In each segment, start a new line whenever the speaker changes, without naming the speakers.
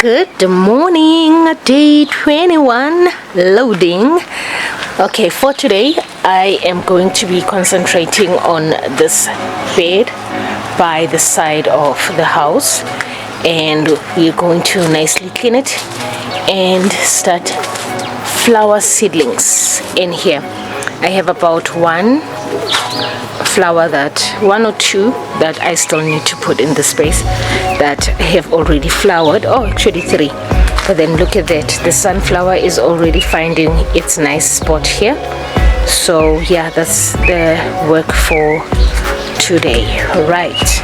Good morning, day 21, loading. Okay, for today I am going to be concentrating on this bed by the side of the house, and we're going to nicely clean it and start flower seedlings in here. I have about one or two that I still need to put in the space that have already flowered. Oh, actually three. But then look at that, the sunflower is already finding its nice spot here. So yeah, that's the work for today. Right.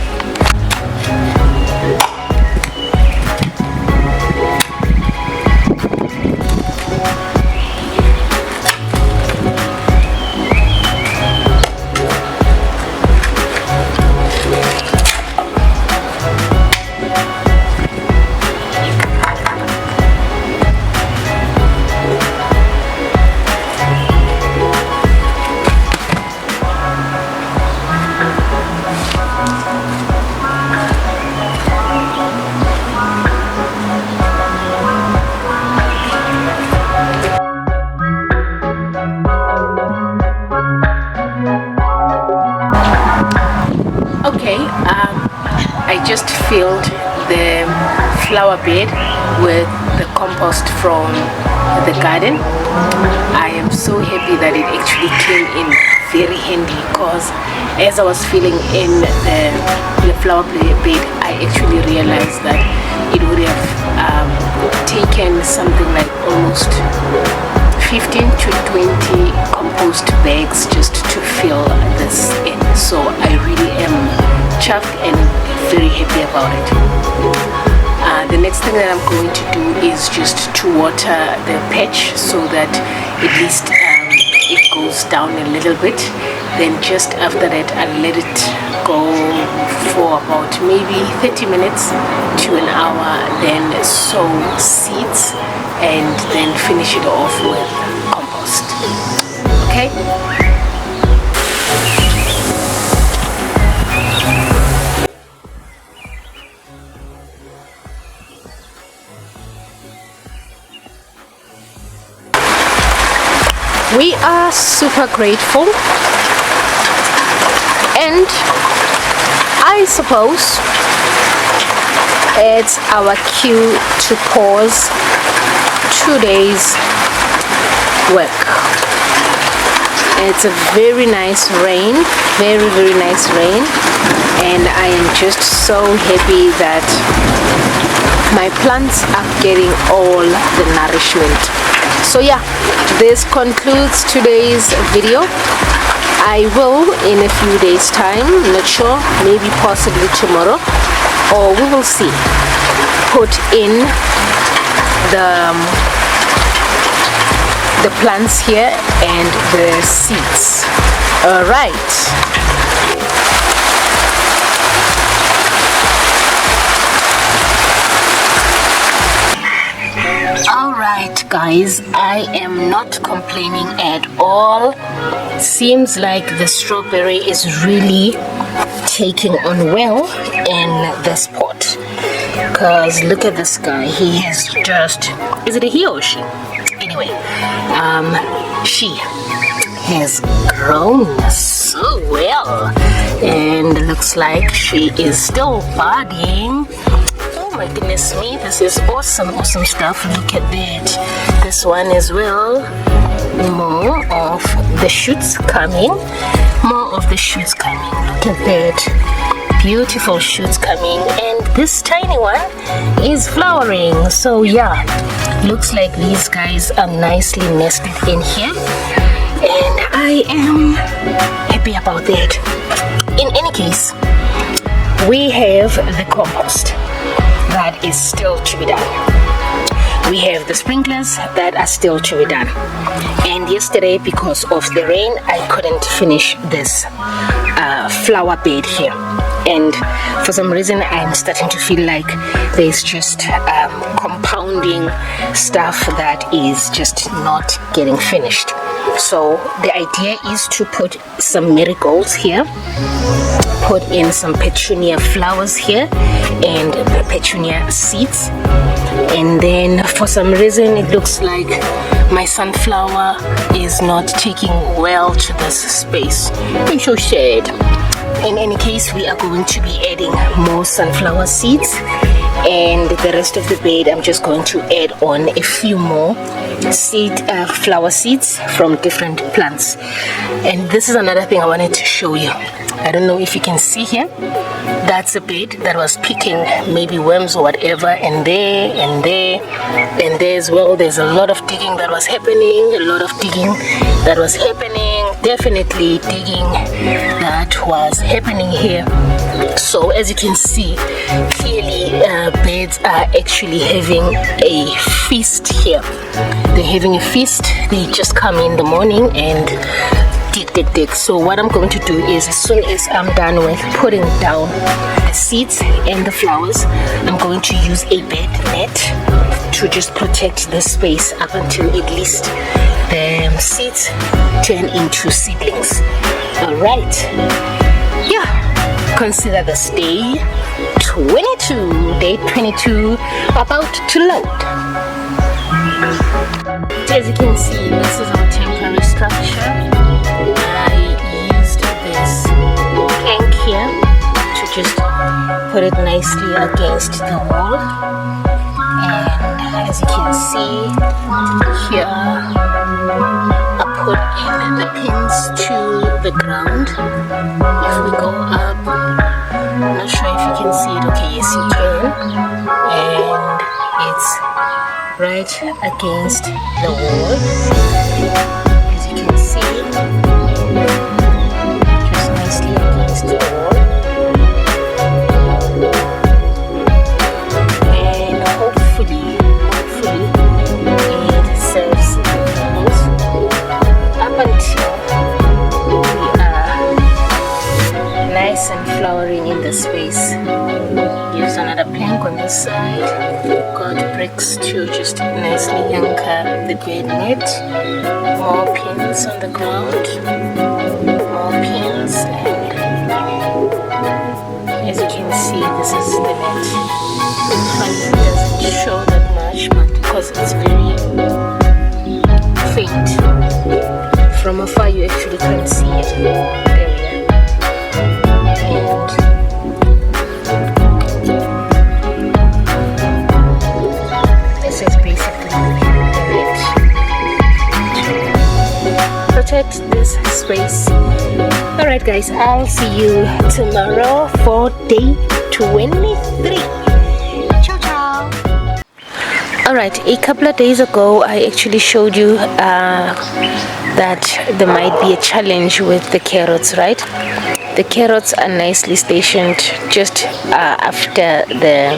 Okay, I just filled the flower bed with the compost from the garden. I am so happy that it actually came in very handy, because as I was filling in the flower bed, I actually realized that it would have taken something like almost 15 to 20 compost bags just to fill this in. So I really am chuffed and very happy about it. The next thing that I'm going to do is just to water the patch so that at least it goes down a little bit. Then just after that I'll let it go for about maybe 30 minutes to an hour, then sow seeds and then finish it off with compost. Okay? We are super grateful, and I suppose it's our cue to pause today's work. It's a very nice rain, very nice rain, and I am just so happy that my plants are getting all the nourishment. So yeah, this concludes today's video. I will, in a few days time, not sure, maybe possibly tomorrow, or we will see, put in the plants here and the seeds. All right. Alright guys, I am not complaining at all. Seems like the strawberry is really taking on well in this pot. Because look at this guy, he has just, is it a he or she? Anyway, she has grown so well, and looks like she is still budding. Oh my goodness me, this is awesome stuff. Look at that. This one as well. More of the shoots coming. Look at that. Beautiful shoots coming, and this tiny one is flowering. So yeah, looks like these guys are nicely nested in here, and I am happy about that. In any case, we have the compost that is still to be done. We have the sprinklers that are still to be done. And yesterday, because of the rain, I couldn't finish this flower bed here. And for some reason, I'm starting to feel like there's just compounding stuff that is just not getting finished. So the idea is to put some marigolds here, put in some petunia flowers here, and the petunia seeds, and then for some reason it looks like my sunflower is not taking well to this space. I'm so sad. In any case, we are going to be adding more sunflower seeds, and the rest of the bed I'm just going to add on a few more flower seeds from different plants. And this is another thing I wanted to show you. I don't know if you can see here, that's a bed that was picking maybe worms or whatever, and there and there and there as well. There's a lot of digging that was happening, definitely digging that was happening here. So as you can see clearly, birds are actually having a feast here. They're having a feast. They just come in the morning and dig. So what I'm going to do is, as soon as I'm done with putting down the seeds and the flowers, I'm going to use a bed net to just protect the space up until at least the seeds turn into seedlings. All right, yeah, consider this day 22 about to load. As you can see, this is our temporary structure. I used this plank here to just put it nicely against the wall, and as you can see here, I put in the pins to the ground. If we go up, I'm not sure if you can see it. Okay, yes you can, and it's right against the wall, as you can see, just nicely against the wall. And hopefully it serves the purpose up until we are nice and flowering in the space. Use another plank on this side, got bricks to just nicely anchor the bed net, more pins on the ground, more pins, and as you can see, this is the net. Funny, it doesn't show that much, but because it's very faint, from afar you actually can't see it. There we are. Protect this space. Alright guys, I'll see you tomorrow for day 23. Ciao ciao. Alright, a couple of days ago I actually showed you that there might be a challenge with the carrots, right? The carrots are nicely stationed just after the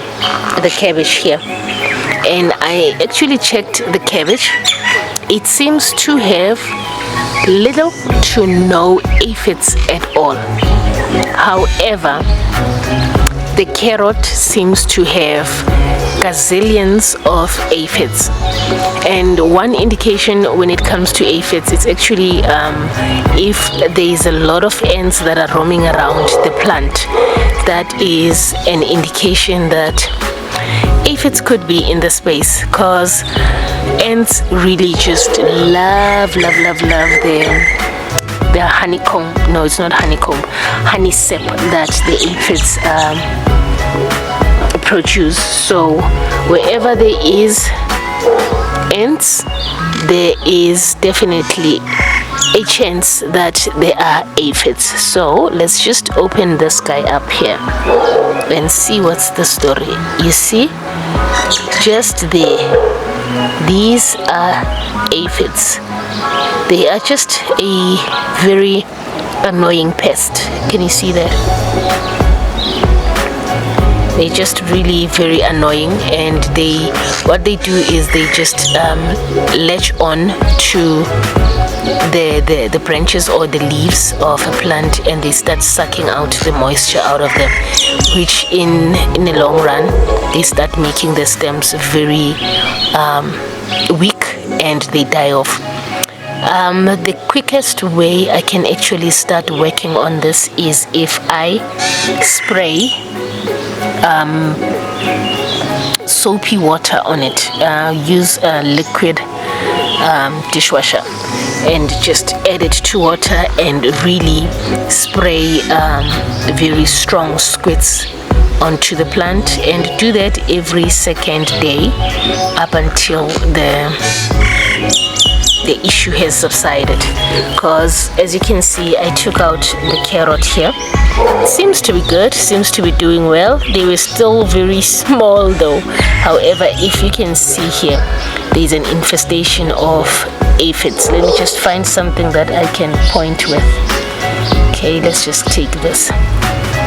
cabbage here, and I actually checked the cabbage. It seems to have little to no aphids at all. However, the carrot seems to have gazillions of aphids, and one indication when it comes to aphids, it's actually if there is a lot of ants that are roaming around the plant, that is an indication that aphids could be in the space, because ants really just love their honeycomb. No, it's not honeycomb, honey sap that the aphids produce. So wherever there is ants, there is definitely a chance that there are aphids. So let's just open this guy up here and see what's the story. You see, just there, these are aphids. They are just a very annoying pest. Can you see that? They're just really very annoying, and what they do is they just latch on to the branches or the leaves of a plant, and they start sucking out the moisture out of them, which in the long run they start making the stems very weak and they die off. The quickest way I can actually start working on this is if I spray soapy water on it. Use a liquid dishwasher and just add it to water and really spray very strong squirts onto the plant, and do that every second day up until the issue has subsided. Because as you can see, I took out the carrot here. Seems to be good, seems to be doing well. They were still very small though. However, if you can see here, there's an infestation of aphids. Let me just find something that I can point with. Okay, let's just take this.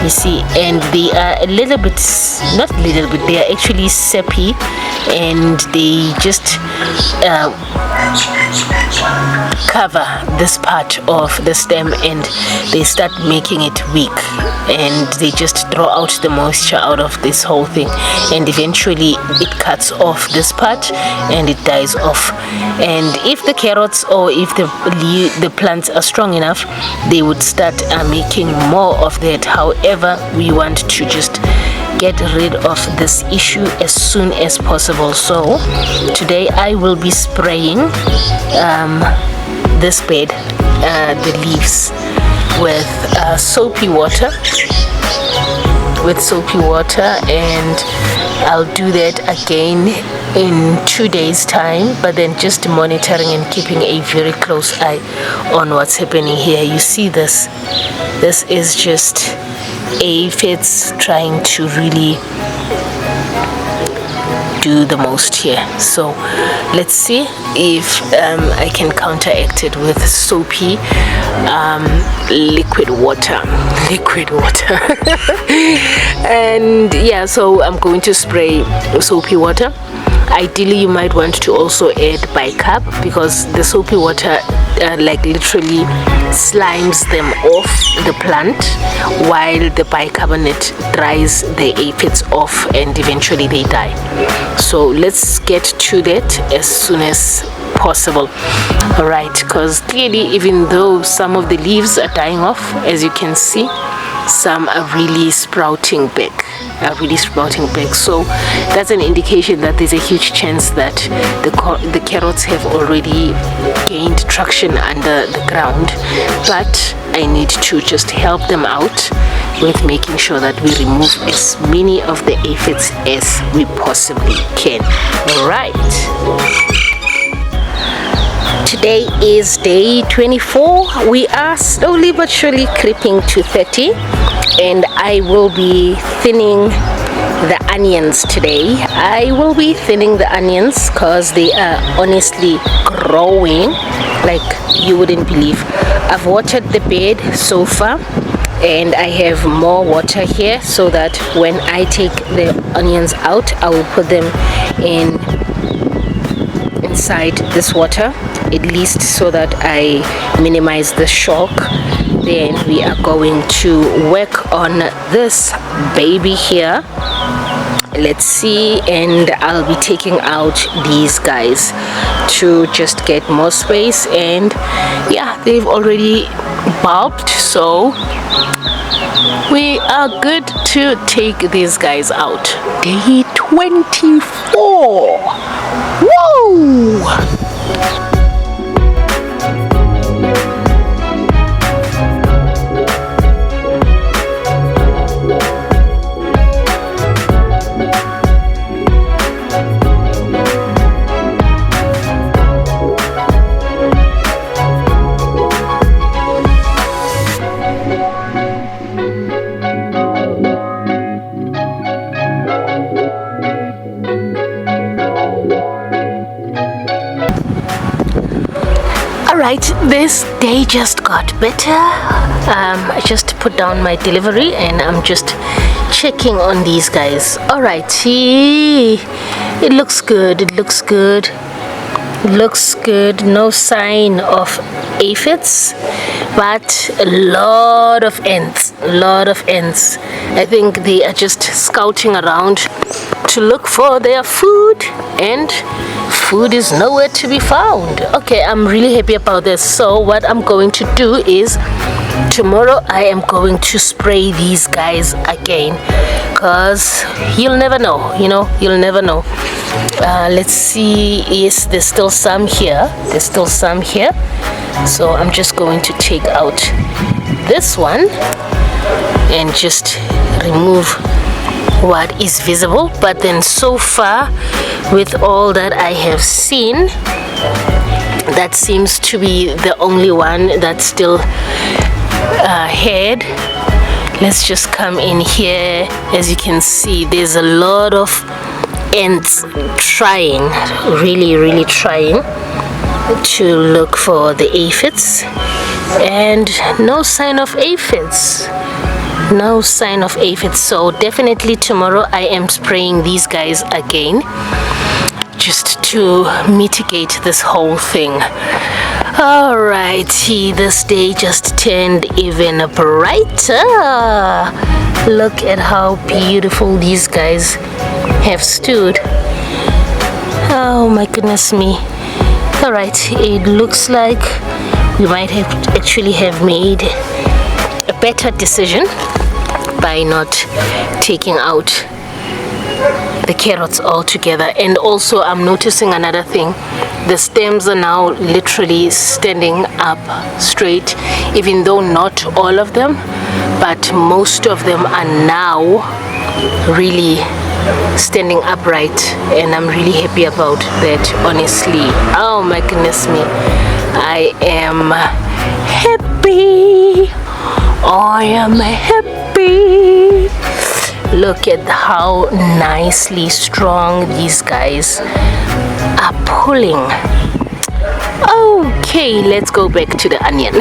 You see, and they are a little bit, not a little bit, they are actually sappy, and they just cover this part of the stem, and they start making it weak, and they just draw out the moisture out of this whole thing, and eventually it cuts off this part and it dies off. And if the carrots or if the plants are strong enough, they would start making more of that. However, we want to just get rid of this issue as soon as possible. So today I will be spraying this bed, the leaves, with soapy water, and I'll do that again in 2 days time, but then just monitoring and keeping a very close eye on what's happening here. You see this is just aphids trying to really do the most here. So let's see if I can counteract it with soapy liquid water. And yeah, so I'm going to spray soapy water. Ideally, you might want to also add bicarb, because the soapy water like literally slimes them off the plant, while the bicarbonate dries the aphids off and eventually they die. So let's get to that as soon as possible. All right, because clearly, even though some of the leaves are dying off, as you can see, some are really sprouting back. So that's an indication that there's a huge chance that the carrots have already gained traction under the ground, but I need to just help them out with making sure that we remove as many of the aphids as we possibly can. All right, today is day 24. We are slowly but surely creeping to 30, and I will be thinning the onions today. I will be thinning the onions because they are honestly growing like you wouldn't believe. I've watered the bed so far, and I have more water here so that when I take the onions out, I will put them inside this water, at least so that I minimize the shock. Then we are going to work on this baby here. Let's see, and I'll be taking out these guys to just get more space. And yeah, they've already bulbed, so we are good to take these guys out. Day 24. Whoa! Alright, this day just got better. I just put down my delivery and I'm just checking on these guys. Alrighty, it looks good, no sign of aphids, but a lot of ants. I think they are just scouting around to look for their food, and food is nowhere to be found. Okay, I'm really happy about this. So what I'm going to do is tomorrow I am going to spray these guys again, because you'll never know, you'll never know. Let's see. Yes, there's still some here, so I'm just going to take out this one and just remove what is visible. But then so far, with all that I have seen, that seems to be the only one that's still haired. Let's just come in here. As you can see, there's a lot of ants trying, really trying to look for the aphids, and no sign of aphids. So definitely tomorrow I am spraying these guys again, just to mitigate this whole thing. Alrighty, this day just turned even brighter. Look at how beautiful these guys have stood. Oh my goodness me. Alright, it looks like we might actually have made a better decision by not taking out the carrots altogether. And also I'm noticing another thing. The stems are now literally standing up straight, even though not all of them, but most of them are now really standing upright, and I'm really happy about that, honestly. Oh my goodness me, I am happy. Look at how nicely strong these guys are pulling. Okay, let's go back to the onion.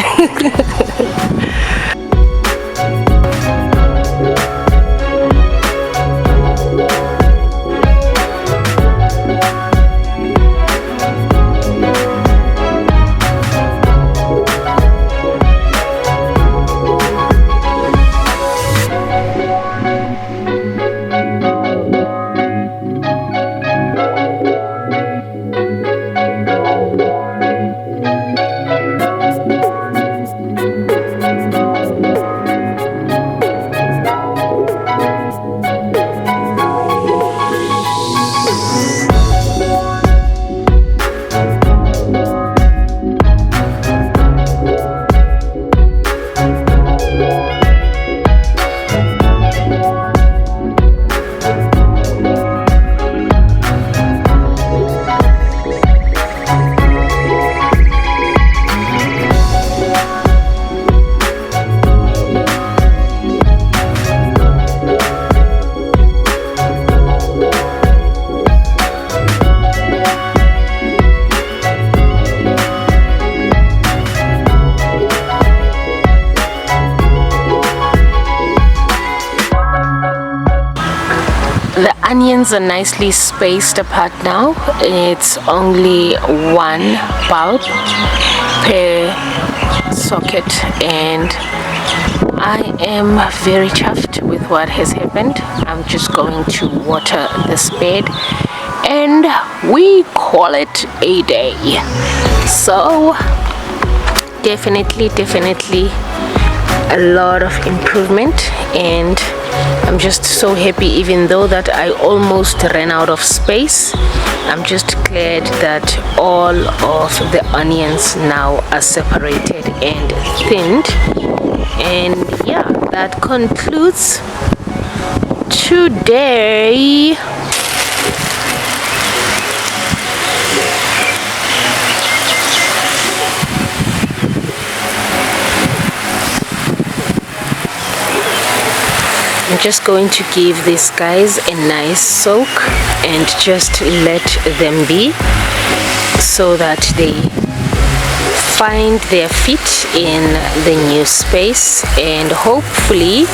The onions are nicely spaced apart now. It's only one bulb per socket, and I am very chuffed with what has happened. I'm just going to water this bed and we call it a day. So definitely a lot of improvement, and I'm just so happy. Even though that I almost ran out of space, I'm just glad that all of the onions now are separated and thinned. And yeah, that concludes today. I'm just going to give these guys a nice soak and just let them be, so that they find their feet in the new space, and hopefully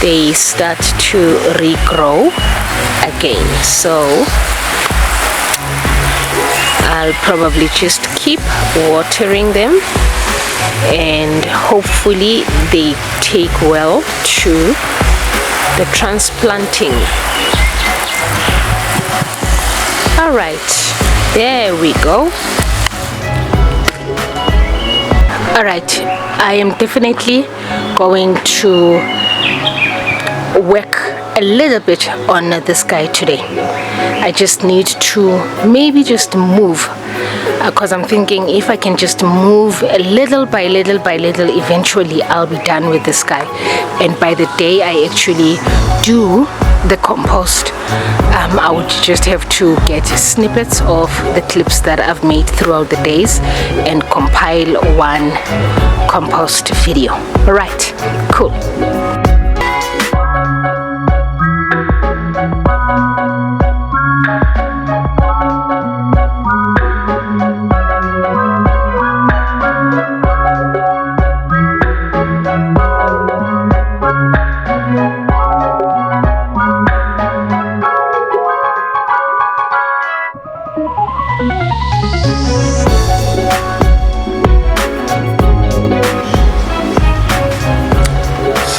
they start to regrow again. So I'll probably just keep watering them, and hopefully they take well to the transplanting. All right, there we go. All right, I am definitely going to work a little bit on this guy today. I just need to maybe just move, because I'm thinking if I can just move a little by little by little, eventually I'll be done with this guy. And by the day I actually do the compost, I would just have to get snippets of the clips that I've made throughout the days and compile one compost video. All right, cool.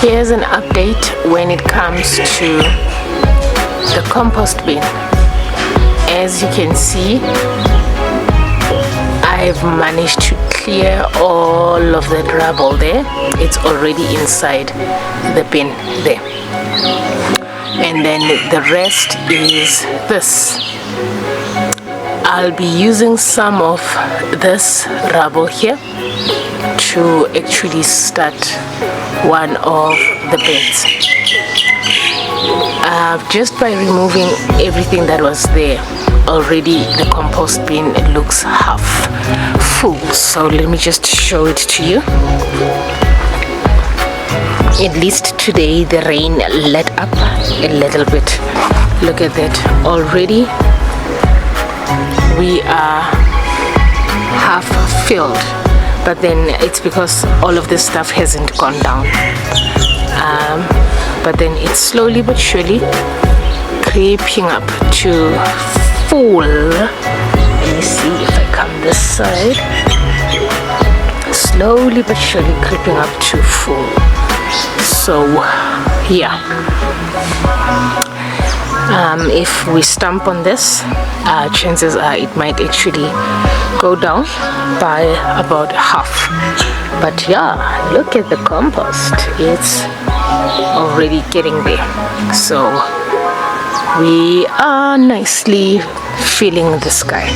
Here's an update when it comes to the compost bin. As you can see, I've managed to clear all of that rubble there. It's already inside the bin there. And then the rest is this. I'll be using some of this rubble here to actually start one of the beds. Just by removing everything that was there, already the compost bin looks half full. So let me just show it to you. At least today the rain let up a little bit. Look at that, already we are half filled, but then it's because all of this stuff hasn't gone down, but then it's slowly but surely creeping up to full. Let me see if I come this side. Slowly but surely creeping up to full. So yeah, if we stamp on this, chances are it might actually go down by about half. But yeah, look at the compost, it's already getting there. So we are nicely filling the sky.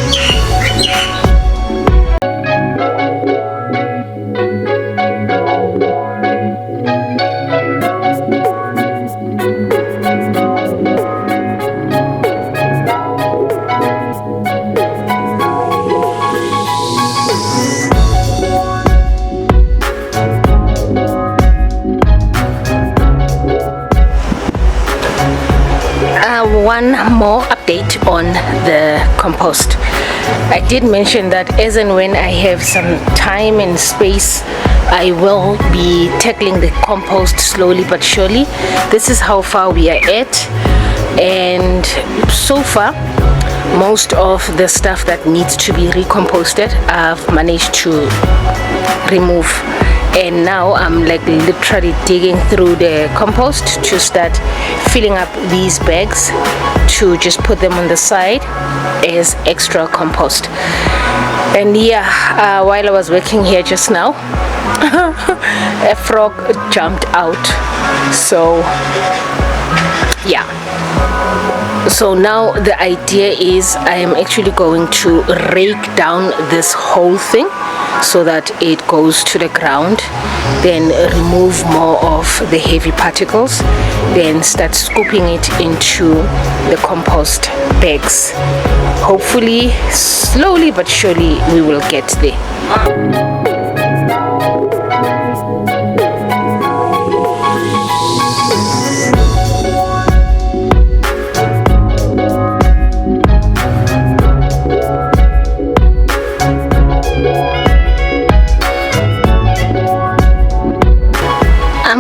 One more update on the compost. I did mention that as and when I have some time and space, I will be tackling the compost slowly but surely. This is how far we are at, and so far most of the stuff that needs to be recomposted I've managed to remove. And now I'm like literally digging through the compost to start filling up these bags to just put them on the side as extra compost. And yeah, while I was working here just now, a frog jumped out. So yeah, so now the idea is I am actually going to rake down this whole thing so that it goes to the ground, then remove more of the heavy particles, then start scooping it into the compost bags. Hopefully, slowly but surely we will get there.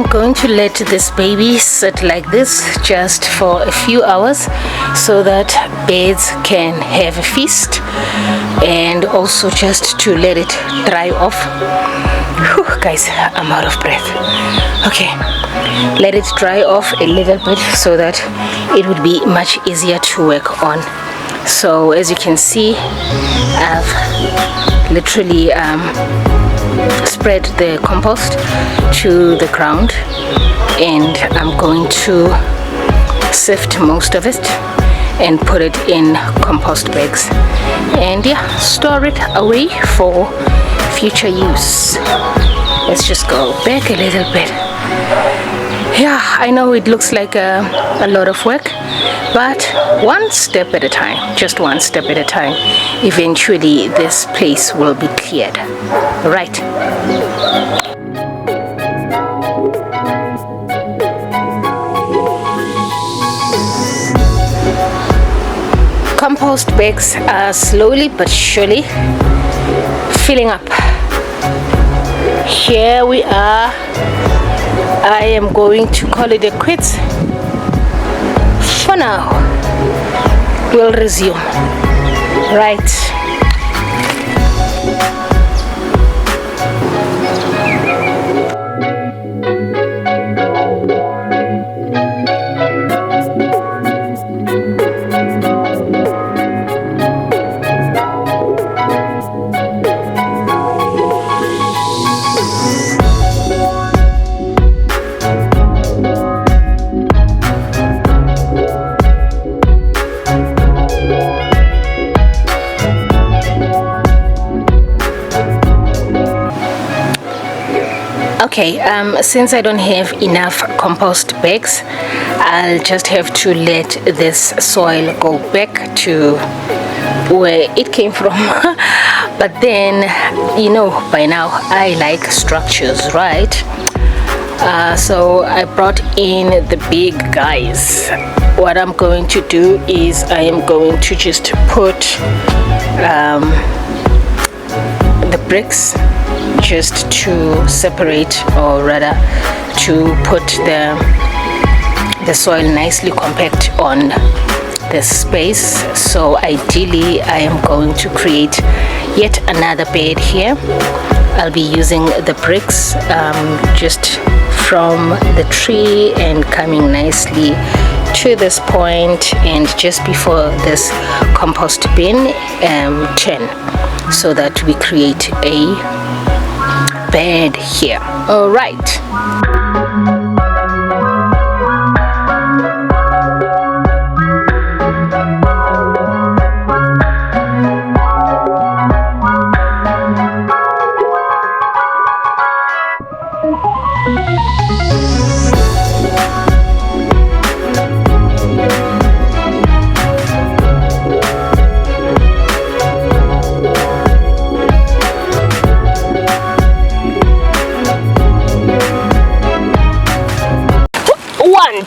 Going to let this baby sit like this just for a few hours so that birds can have a feast, and also just to let it dry off. Whew, guys, I'm out of breath. Okay, let it dry off a little bit so that it would be much easier to work on. So as you can see, I've literally spread the compost to the ground, and I'm going to sift most of it and put it in compost bags, and yeah, store it away for future use. Let's just go back a little bit. Yeah, I know it looks like a lot of work, but one step at a time, just one step at a time. Eventually this place will be cleared, right? Compost bags are slowly but surely filling up. Here we are. I am going to call it a quits for now. We'll resume. Right. Okay, since I don't have enough compost bags, I'll just have to let this soil go back to where it came from. But then, you know, by now I like structures, right? So I brought in the big guys. What I'm going to do is I am going to just put the bricks just to separate, or rather to put the soil nicely compact on the space. So ideally I am going to create yet another bed here. I'll be using the bricks just from the tree and coming nicely to this point and just before this compost bin turn, so that we create a bed here. All right.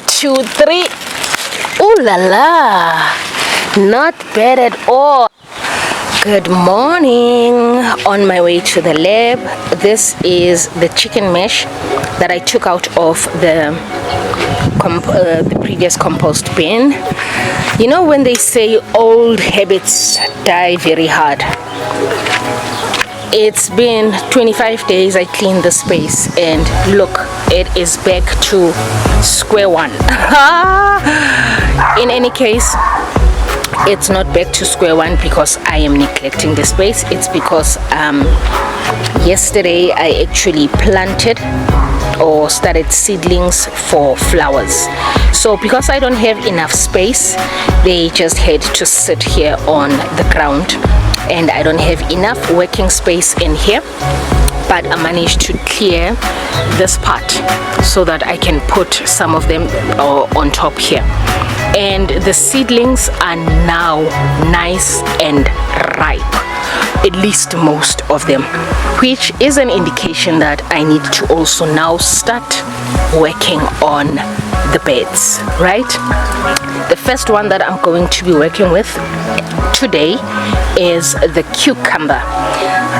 Two, three. Ooh la la, not bad at all. Good morning. On my way to the lab. This is the chicken mesh that I took out of the previous compost bin. You know when they say old habits die very hard? It's been 25 days I cleaned the space, and look, it is back to square one. In any case, it's not back to square one because I am neglecting the space. It's because yesterday I actually planted or started seedlings for flowers. So because I don't have enough space, they just had to sit here on the ground, and I don't have enough working space in here, but I managed to clear this part so that I can put some of them on top here. And the seedlings are now nice and ripe, at least most of them, which is an indication that I need to also now start working on the beds, right? The first one that I'm going to be working with today is the cucumber.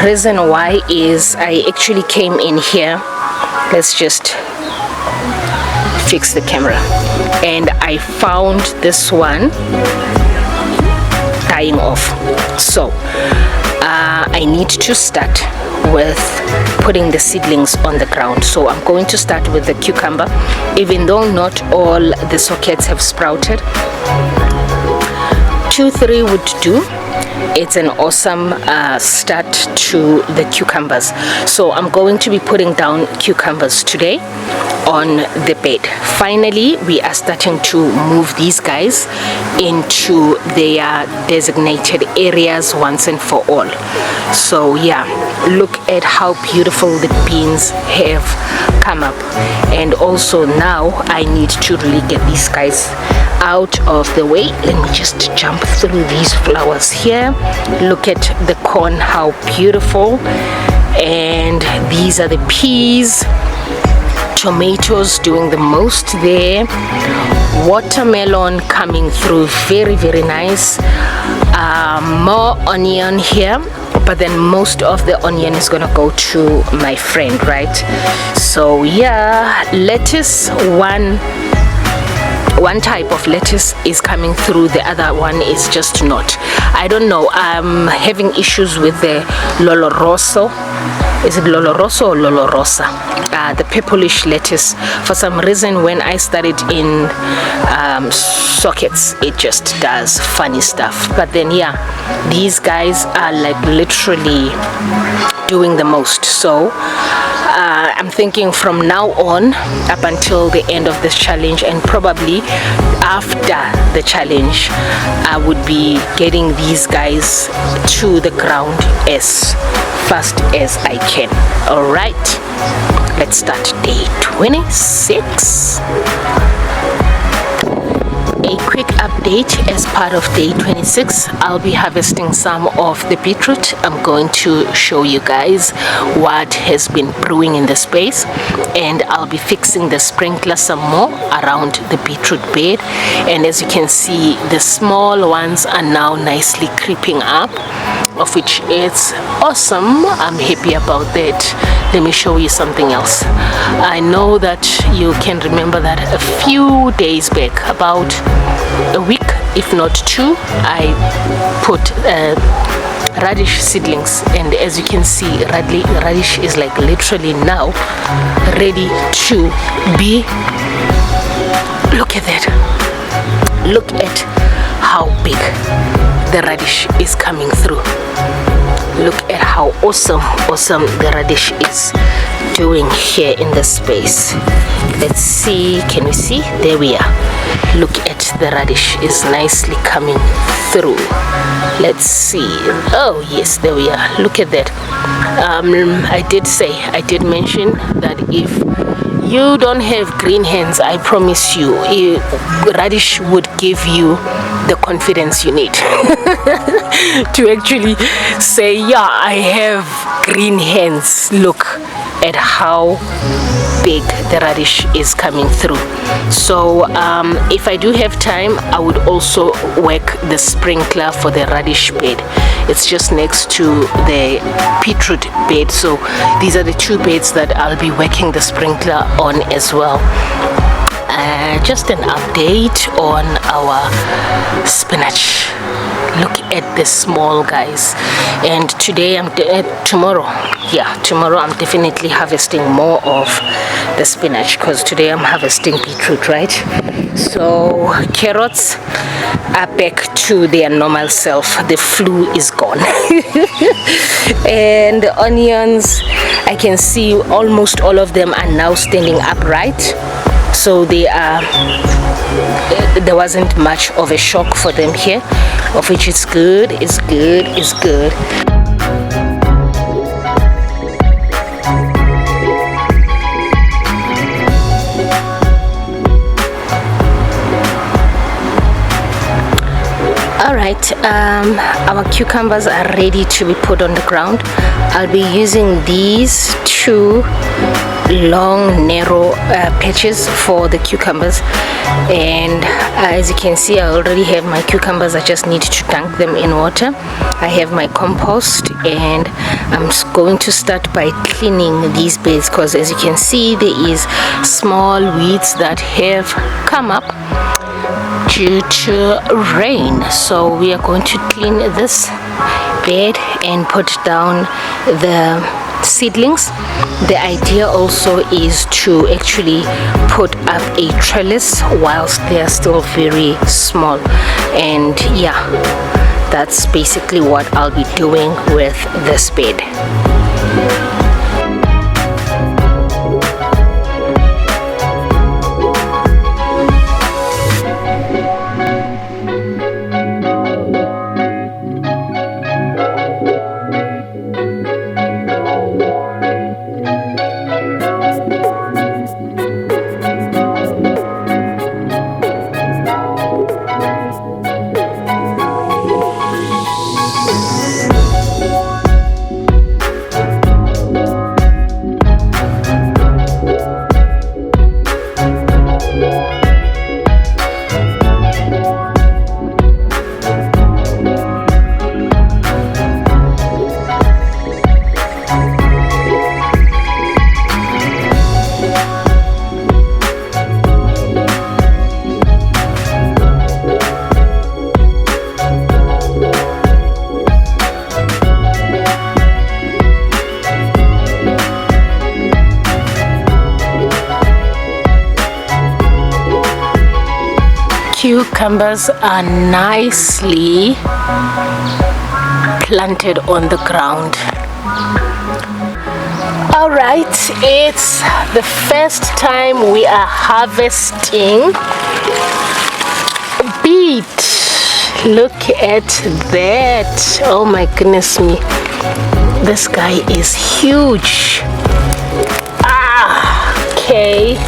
Reason why is I actually came in here, let's just fix the camera, and I found this one dying off. So I need to start with putting the seedlings on the ground. So I'm going to start with the cucumber, even though not all the sockets have sprouted. 2-3 would do, it's an awesome start to the cucumbers. So I'm going to be putting down cucumbers today on the bed. Finally, we are starting to move these guys into their designated areas once and for all. So yeah, look at how beautiful the beans have come up. And also now I need to really get these guys out of the way. Let me just jump through these flowers here. Look at the corn, how beautiful. And these are the peas. Tomatoes doing the most there. Watermelon coming through, very nice. More onion here, but then most of the onion is gonna go to my friend, right? So yeah, lettuce, one type of lettuce is coming through, the other one is just not. I don't know, I'm having issues with the Lolo Rosso. Is it Lolo Rosso or Lolo Rosa? The purplish lettuce. For some reason, when I started in sockets, it just does funny stuff. But then yeah, these guys are like literally doing the most. So I'm thinking from now on up until the end of this challenge, and probably after the challenge, I would be getting these guys to the ground as fast as I can. All right, let's start day 26. A quick update as part of day 26. I'll be harvesting some of the beetroot. I'm going to show you guys what has been brewing in the space, and I'll be fixing the sprinkler some more around the beetroot bed. And as you can see, the small ones are now nicely creeping up, of which it's awesome. I'm happy about that. Let me show you something else. I know that you can remember that a few days back, about a week if not two, I put radish seedlings, and as you can see, radish is like literally now ready to be. Look at that. Look at how big the radish is coming through. Look at how awesome the radish is doing here in the space. Let's see, can we see? There we are. Look at the radish is nicely coming through. Let's see. Oh yes, there we are. Look at that. I did mention that if you don't have green hands, I promise you, radish would give you the confidence you need to actually say, yeah, I have green hands. Look at how big the radish is coming through. So if I do have time, I would also work the sprinkler for the radish bed. It's just next to the beetroot bed, so these are the two beds that I'll be working the sprinkler on as well. Just an update on our spinach. Look at the small guys. And today tomorrow I'm definitely harvesting more of the spinach, because today I'm harvesting beetroot, right? So carrots are back to their normal self. The flu is gone. And the onions, I can see almost all of them are now standing upright. So there wasn't much of a shock for them here, of which is good. Alright, our cucumbers are ready to be put on the ground. I'll be using these two long narrow patches for the cucumbers, and as you can see, I already have my cucumbers. I just need to dunk them in water. I have my compost, and I'm going to start by cleaning these beds, because as you can see, there is small weeds that have come up due to rain. So we are going to clean this bed and put down the seedlings. The idea also is to actually put up a trellis whilst they are still very small. And yeah, that's basically what I'll be doing with this bed. Cucumbers are nicely planted on the ground. All right, it's the first time we are harvesting beet. Look at that. Oh my goodness me. This guy is huge. Okay.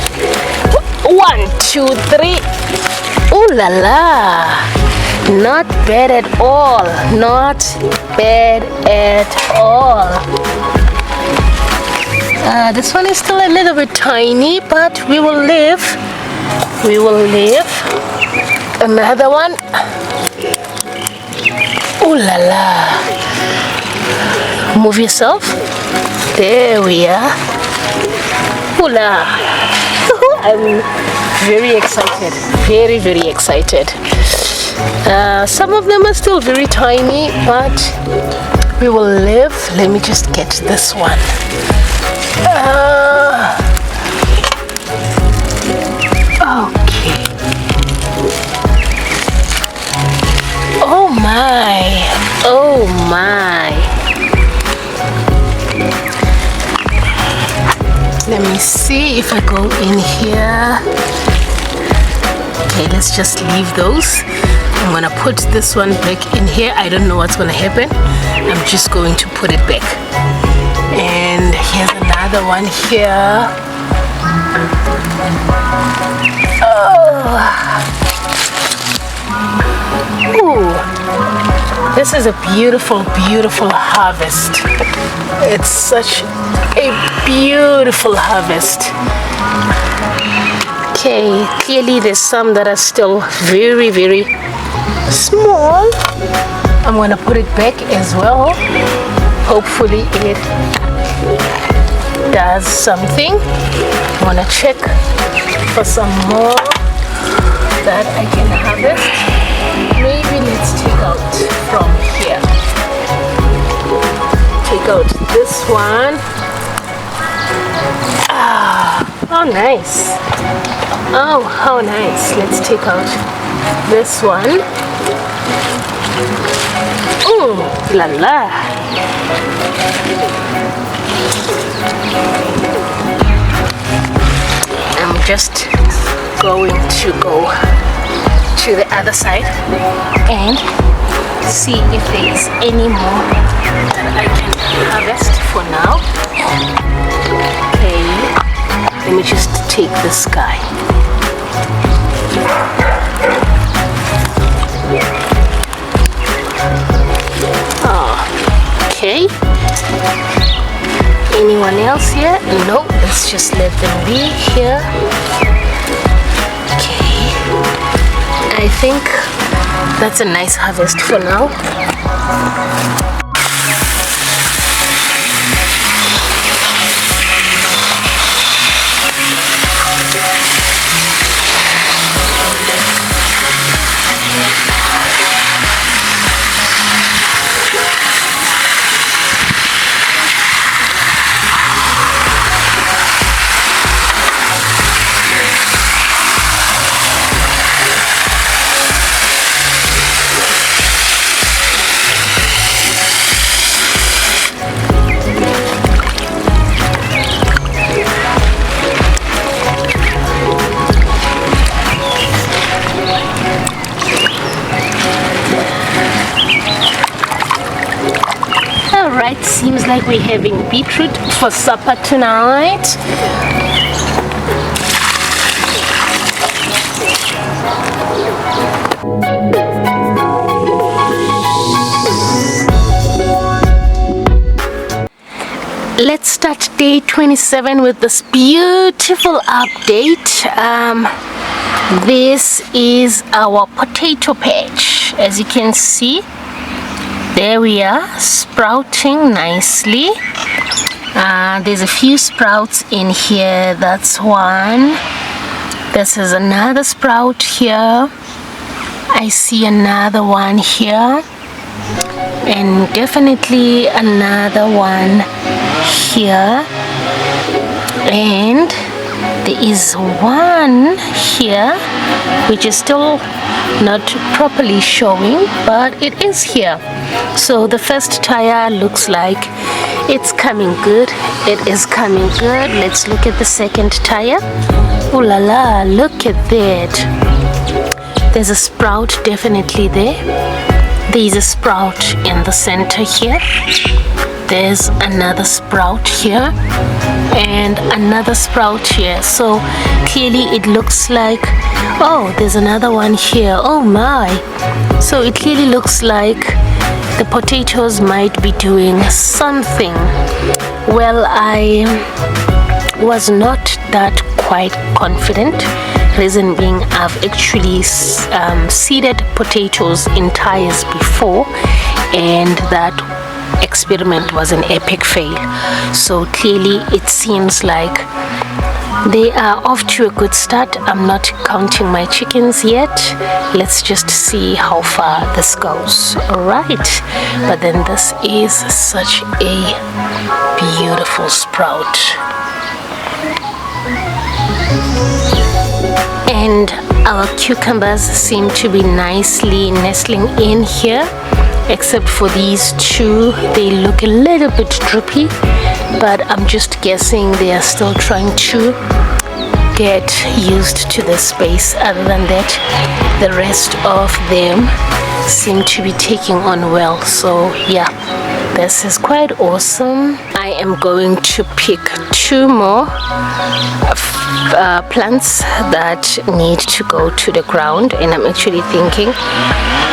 1, 2, 3. Ooh la la. Not bad at all. Not bad at all. This one is still a little bit tiny, but we will live. We will live. Another one. Ooh la la. Move yourself. There we are. Ooh la. I'm very excited. Very, very excited. Some of them are still very tiny, but we will live. Let me just get this one. Okay. Oh my. Oh my. Let me see if I go in here. Okay, let's just leave those. I'm gonna put this one back in here. I don't know what's gonna happen. I'm just going to put it back. And here's another one here. Oh. Ooh. This is a beautiful, beautiful harvest. It's such a beautiful harvest. Okay, clearly there's some that are still very, very small. I'm gonna put it back as well. Hopefully it does something. I'm gonna check for some more that I can harvest. Maybe let's take out from here. Take out this one. Oh nice. Oh, how nice. Let's take out this one. La la. I'm just going to go to the other side and see if there is any more that I can harvest for now. Okay, let me just take this guy. Okay. Anyone else here? No, let's just let them be here. Okay. I think that's a nice harvest for now. Right, seems like we're having beetroot for supper tonight. Let's start day 27 with this beautiful update. This is our potato patch. As you can see, there we are, sprouting nicely. There's a few sprouts in here. That's one. This is another sprout here. I see another one here, and definitely another one here, and there is one here which is still not properly showing, but it is here. So the first tire looks like it's coming good. It is coming good. Let's look at the second tire. Oh la la, look at that. There's a sprout definitely there. There's a sprout in the center here. There's another sprout here and another sprout here. So clearly it looks like, oh, there's another one here. Oh my. So it clearly looks like the potatoes might be doing something. Well, I was not that quite confident. Reason being, I've actually seeded potatoes in tires before, and that experiment was an epic fail. So clearly it seems like they are off to a good start. I'm not counting my chickens yet. Let's just see how far this goes. Alright, but then this is such a beautiful sprout, and our cucumbers seem to be nicely nestling in here, except for these two. They look a little bit droopy, but I'm just guessing they are still trying to get used to the space. Other than that, the rest of them seem to be taking on well. So yeah, this is quite awesome. I am going to pick two more plants that need to go to the ground, and I'm actually thinking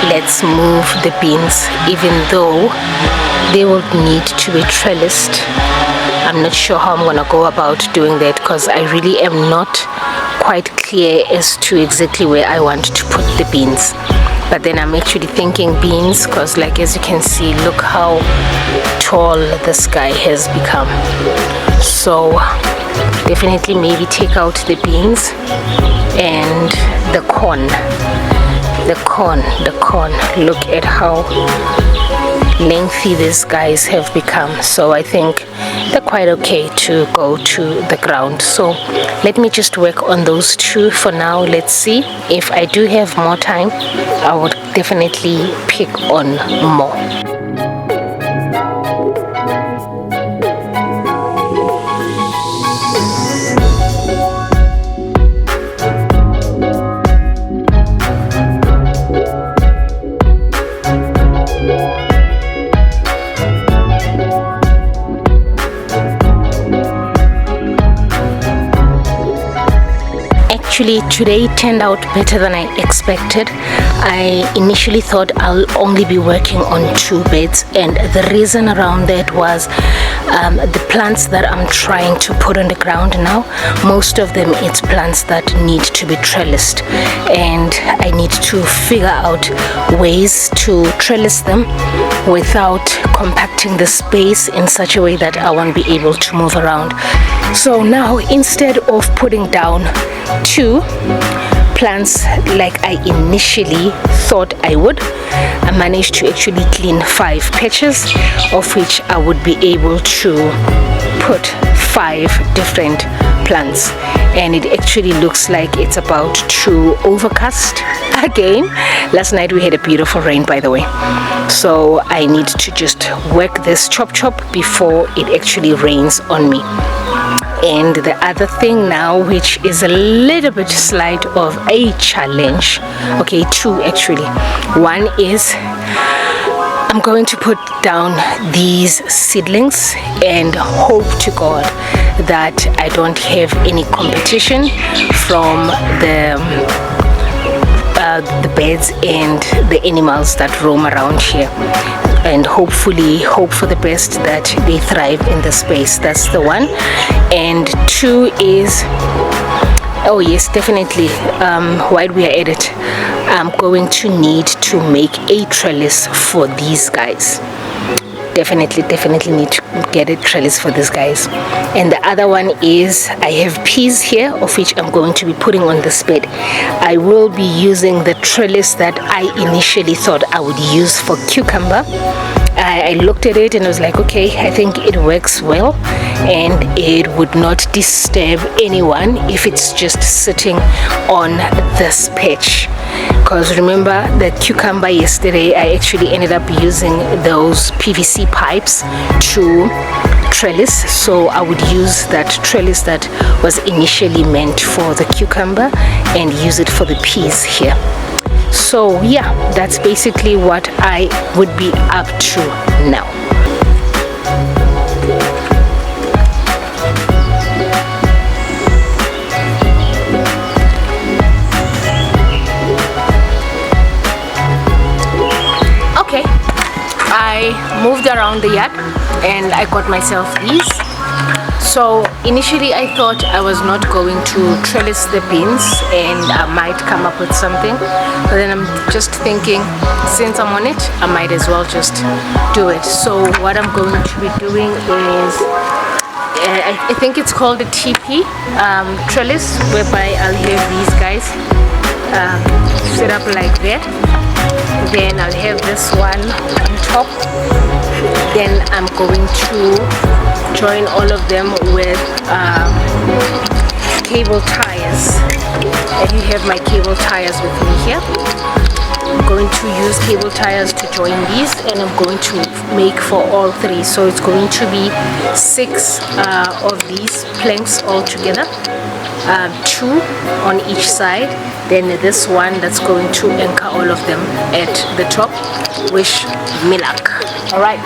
let's move the beans, even though they will need to be trellised. I'm not sure how I'm gonna go about doing that, because I really am not quite clear as to exactly where I want to put the beans. But then I'm actually thinking beans, because like as you can see, look how tall this guy has become. So definitely maybe take out the beans and the corn. Look at how lengthy these guys have become. So I think they're quite okay to go to the ground. So let me just work on those two for now. Let's see if I do have more time. I would definitely pick on more. Actually, today turned out better than I expected. I initially thought I'll only be working on 2 beds, and the reason around that was the plants that I'm trying to put on the ground now, most of them it's plants that need to be trellised, and I need to figure out ways to trellis them without compacting the space in such a way that I won't be able to move around. So now, instead of putting down 2 plants like I initially thought I would, I managed to actually clean 5 patches, of which I would be able to put 5 different plants, and it actually looks like it's about to overcast again. Last night we had a beautiful rain, by the way, so I need to just work this chop before it actually rains on me. And the other thing now, which is a little bit slight of a challenge, okay, 2 actually. One is I'm going to put down these seedlings and hope to God that I don't have any competition from the birds and the animals that roam around here, and hopefully hope for the best that they thrive in the space. That's the one. And two is, oh yes, definitely, while we are at it, I'm going to need to make a trellis for these guys. Definitely need to get a trellis for these guys. And the other one is, I have peas here, of which I'm going to be putting on this bed. I will be using the trellis that I initially thought I would use for cucumber. I looked at it and I was like, okay, I think it works well and it would not disturb anyone if it's just sitting on this patch. Because remember the cucumber yesterday, I actually ended up using those PVC pipes to trellis, so I would use that trellis that was initially meant for the cucumber and use it for the peas here. So yeah, that's basically what I would be up to now. Okay, I moved around the yard and I got myself these. So initially I thought I was not going to trellis the beans and I might come up with something, but then I'm just thinking, since I'm on it, I might as well just do it. So what I'm going to be doing is, I think it's called a TP trellis, whereby I'll have these guys set up like that. Then I'll have this one on top. Then I'm going to join all of them with cable ties. And you have my cable ties with me here. I'm going to use cable ties to join these, and I'm going to make for all three. So it's going to be 6 of these planks all together, 2 on each side. Then this one that's going to anchor all of them at the top. Wish me luck. All right.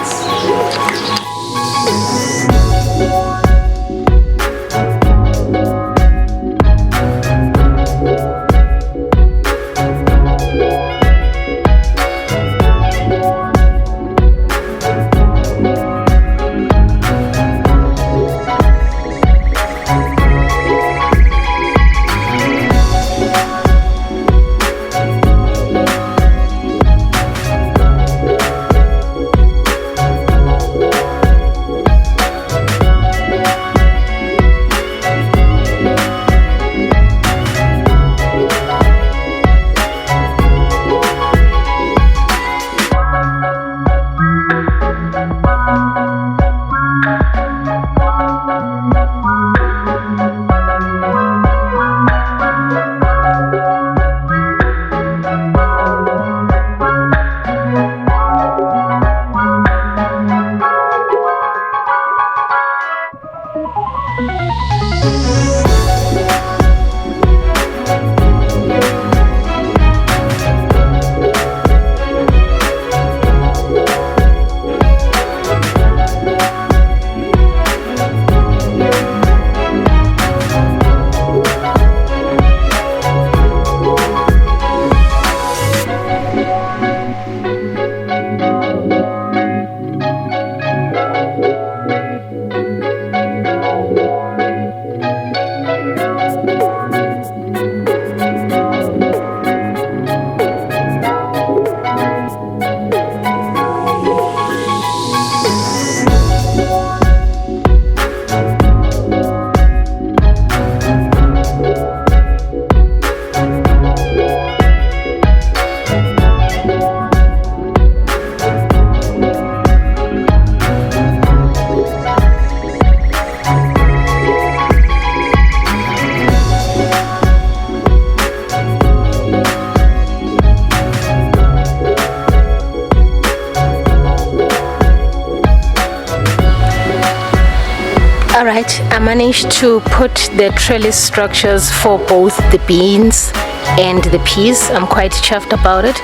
Alright, I managed to put the trellis structures for both the beans and the peas. I'm quite chuffed about it.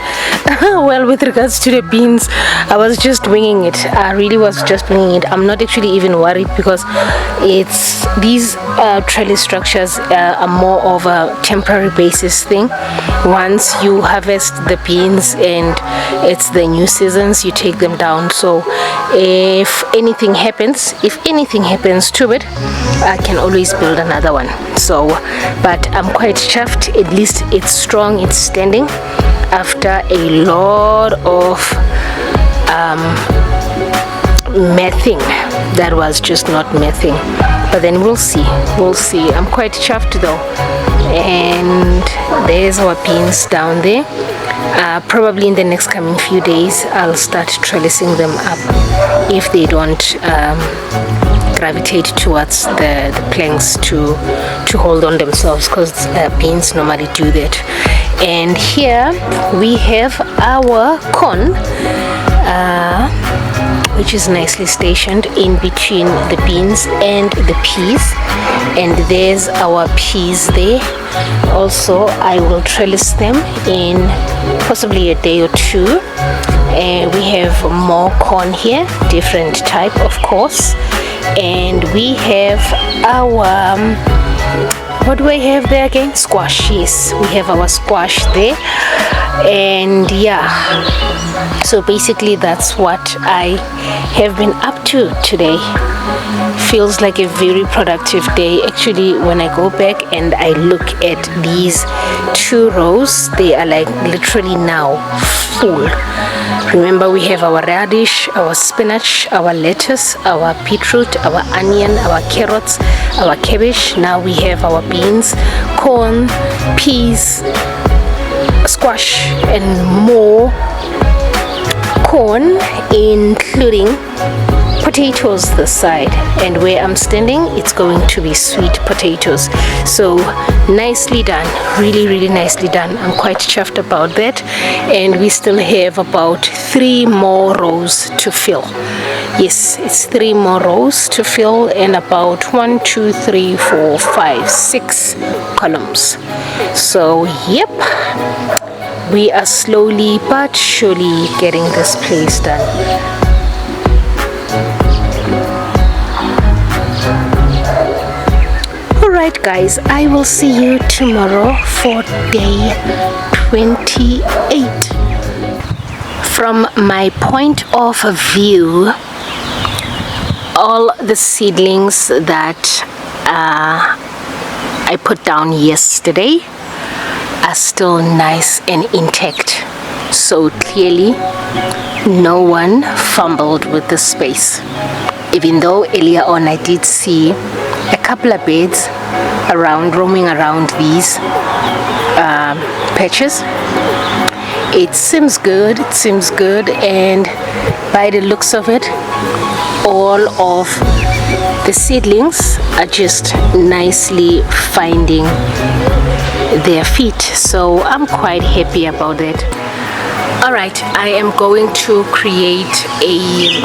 Well, with regards to the beans, I was just winging it. I really was just winging it. I'm not actually even worried because it's these trellis structures are more of a temporary basis thing. Once you harvest the beans and it's the new seasons, you take them down. So if anything happens to it, I can always build another one. So, but I'm quite chuffed. At least it's strong, it's standing after a lot of mething that was just not mething. But then we'll see. I'm quite chuffed though. And there's our beans down there. Probably in the next coming few days I'll start trellising them up if they don't gravitate towards the planks to hold on themselves, because beans normally do that. And here we have our corn, which is nicely stationed in between the beans and the peas. And there's our peas there. Also, I will trellis them in possibly a day or two. And we have more corn here, different type of course. And we have our what do I have there again? Squash. Yes, we have our squash there. And yeah, so basically that's what I have been up to today. Feels like a very productive day. Actually, when I go back and I look at these 2 rows, they are like literally now full. Remember, we have our radish, our spinach, our lettuce, our beetroot, our onion, our carrots, our cabbage. Now we have our beans, corn, peas, squash, and more corn, including potatoes this side. And where I'm standing, it's going to be sweet potatoes. So nicely done, really nicely done. I'm quite chuffed about that. And we still have about 3 more rows to fill. Yes, it's 3 more rows to fill, and about 1, 2, 3, 4, 5, 6 columns. So yep, we are slowly but surely getting this place done. Alright guys, I will see you tomorrow for day 28. From my point of view, all the seedlings that I put down yesterday are still nice and intact. So clearly no one fumbled with the space. Even though earlier on I did see a couple of birds roaming around these patches. It seems good, and by the looks of it, all of the seedlings are just nicely finding their feet. So I'm quite happy about that. Alright, I am going to create a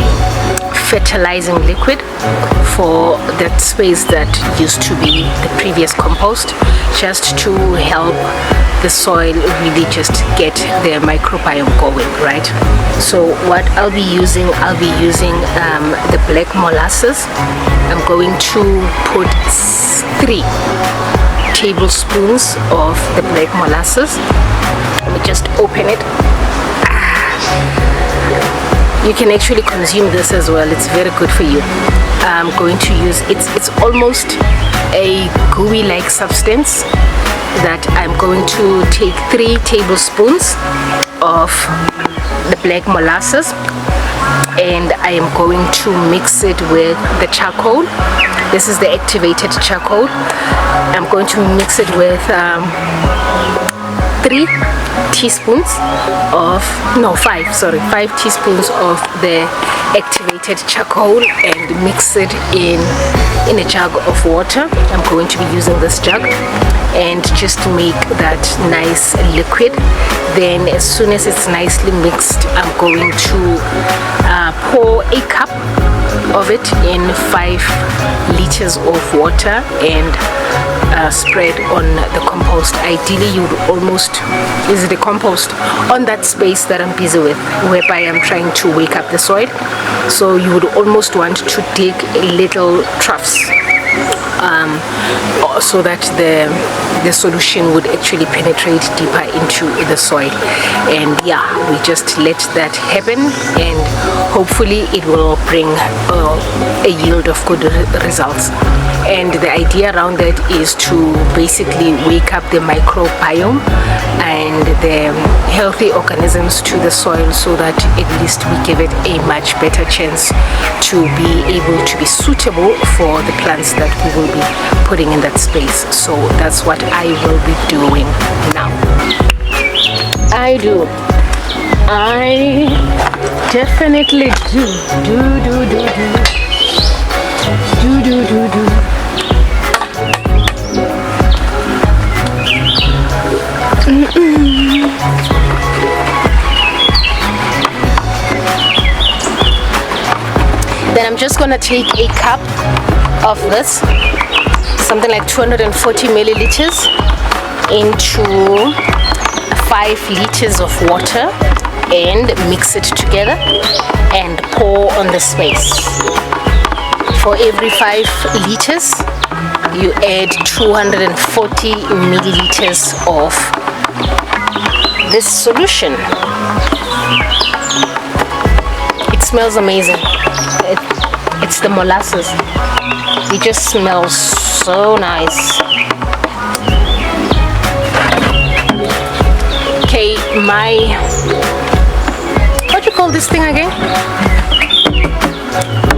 fertilizing liquid for that space that used to be the previous compost, just to help the soil really just get the microbiome going, right? So what I'll be using the black molasses. I'm going to put 3 tablespoons of the black molasses. Let me just open it. You can actually consume this as well. It's very good for you. I'm going to use it's almost a gooey like substance that I'm going to take 3 tablespoons of the black molasses, and I am going to mix it with the charcoal. This is the activated charcoal. I'm going to mix it with 3 teaspoons of 5 teaspoons of the activated charcoal, and mix it in a jug of water. I'm going to be using this jug, and just to make that nice liquid. Then as soon as it's nicely mixed, I'm going to pour a cup of it in 5 liters of water and spread on the compost. Ideally, you would almost use the compost on that space that I'm busy with, whereby I'm trying to wake up the soil. So you would almost want to dig little troughs so that the solution would actually penetrate deeper into the soil. And yeah, we just let that happen, and hopefully it will bring a yield of good results. And the idea around that is to basically wake up the microbiome and the healthy organisms to the soil, so that at least we give it a much better chance to be able to be suitable for the plants that we will be putting in that space. So that's what I will be doing now. I definitely do. Then I'm just gonna take a cup of this, something like 240 milliliters, into 5 liters of water and mix it together and pour on the space. For every 5 liters, you add 240 milliliters of this solution. It smells amazing. It's the molasses. It just smells so nice. Okay, what do you call this thing again?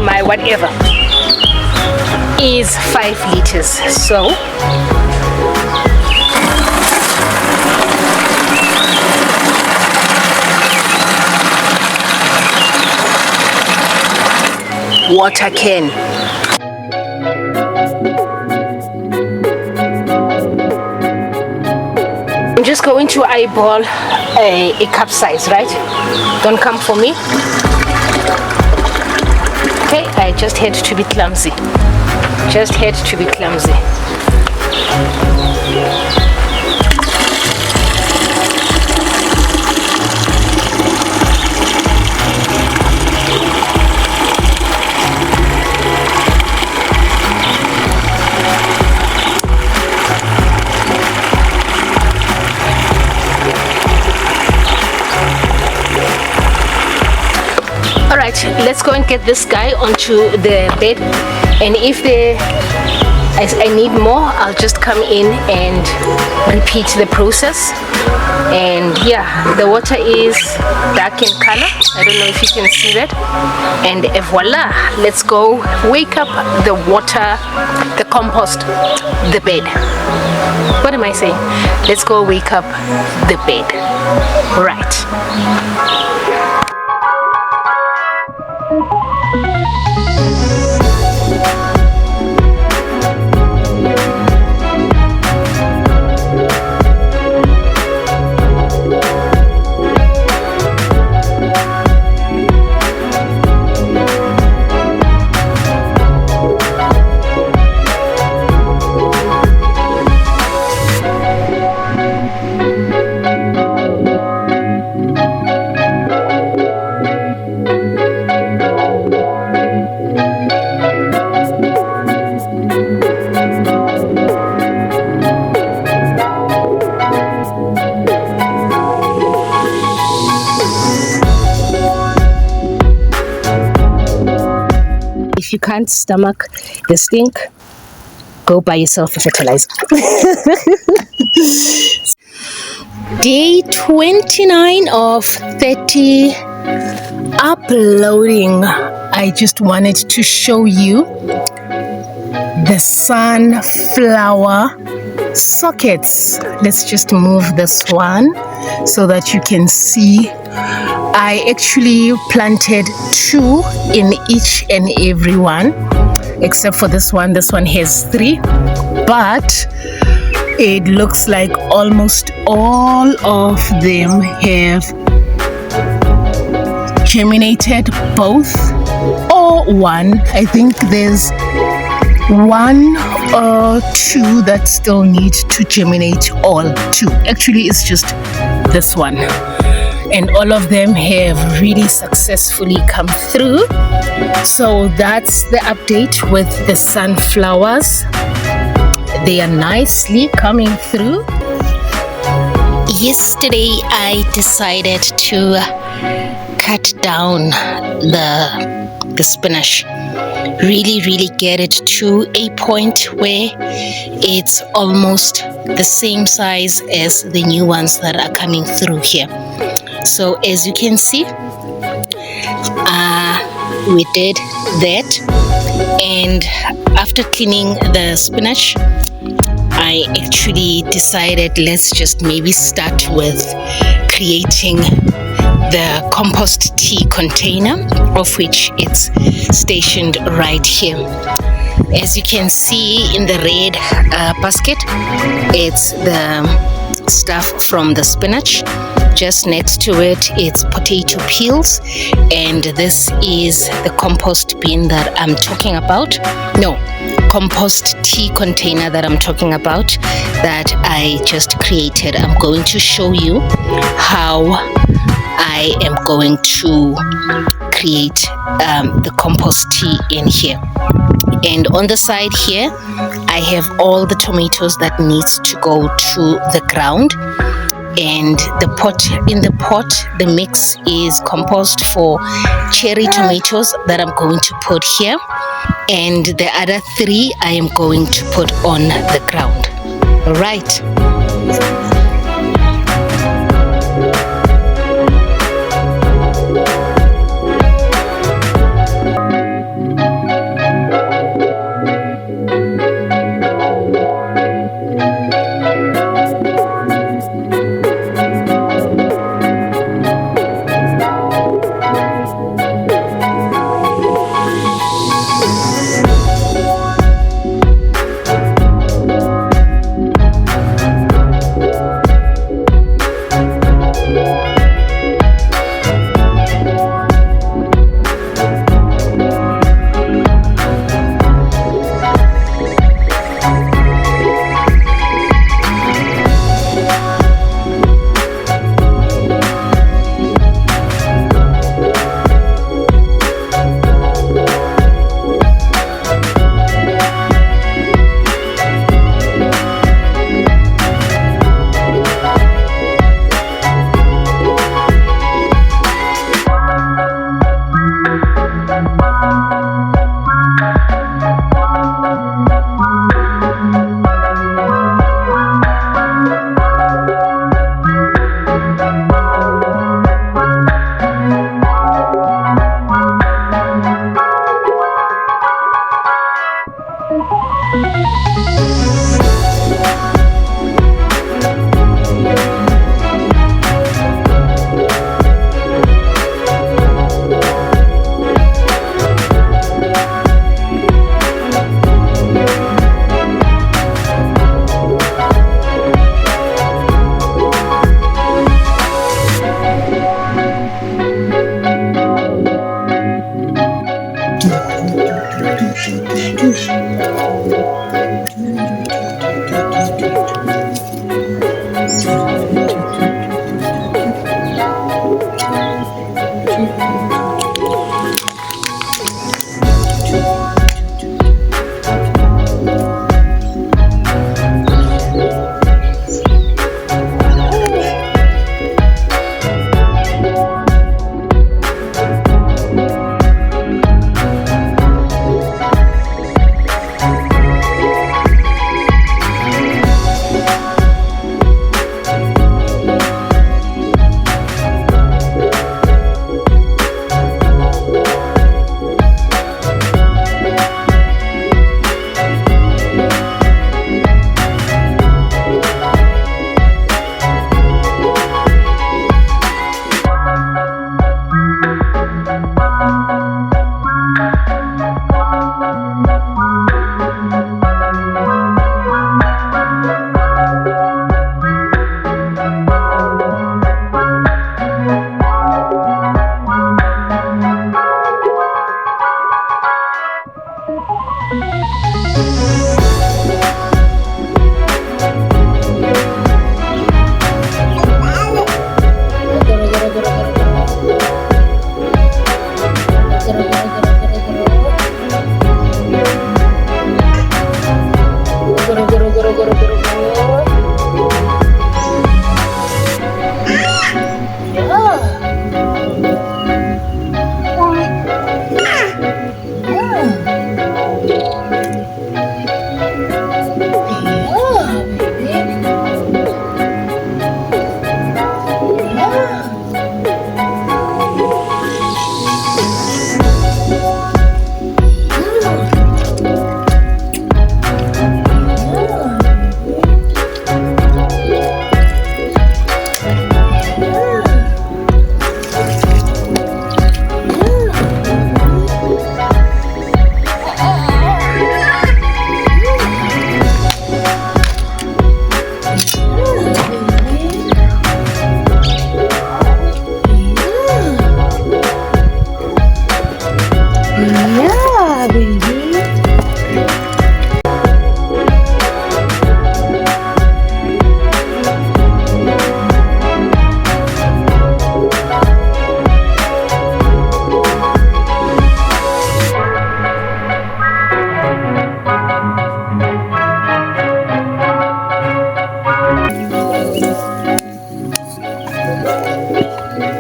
My whatever is 5 liters. So water can. I'm just going to eyeball a cup size, right? Don't come for me. Okay, I just had to be clumsy. Alright, let's go and get this guy onto the bed, and if I need more, I'll just come in and repeat the process. And yeah, the water is dark in color. I don't know if you can see that. And voila, let's go wake up the water, the compost, the bed. What am I saying? Let's go wake up the bed. Right. If you can't stomach the stink, go buy yourself a fertilizer. Day 29 of 30 uploading. I just wanted to show you the sunflower sockets. Let's just move this one so that you can see. I actually planted 2 in each and every one, except for this one. This one has 3, but it looks like almost all of them have germinated both, or saw one. I think there's one or two that still need to germinate. All two. Actually, it's just this one. And all of them have really successfully come through. So that's the update with the sunflowers. They are nicely coming through. Yesterday I decided to cut down the spinach, really get it to a point where it's almost the same size as the new ones that are coming through here. So as you can see, we did that, and after cleaning the spinach, I actually decided let's just maybe start with creating the compost tea container, of which it's stationed right here. As you can see in the red basket, it's the stuff from the spinach. Just next to it, it's potato peels, and this is the compost bin that I'm talking about. No, compost tea container that I'm talking about that I just created. I'm going to show you how I am going to create the compost tea in here. And on the side here, I have all the tomatoes that needs to go to the ground. And in the pot, the mix is composed for cherry tomatoes that I'm going to put here. And the other 3 I am going to put on the ground. All right.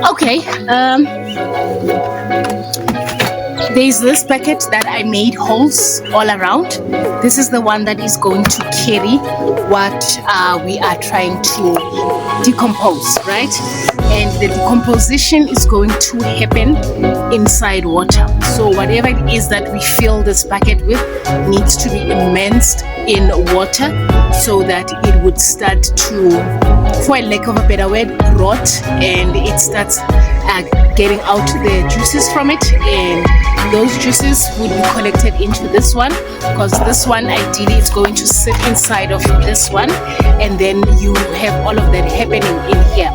Okay, there's this bucket that I made holes all around. This is the one that is going to carry what we are trying to decompose, right? And the decomposition is going to happen inside water. So whatever it is that we fill this bucket with needs to be immersed in water so that it would start to, for lack of a better word, rot, and it starts getting out the juices from it, and those juices would be collected into this one, because this one ideally is going to sit inside of this one, and then you have all of that happening in here.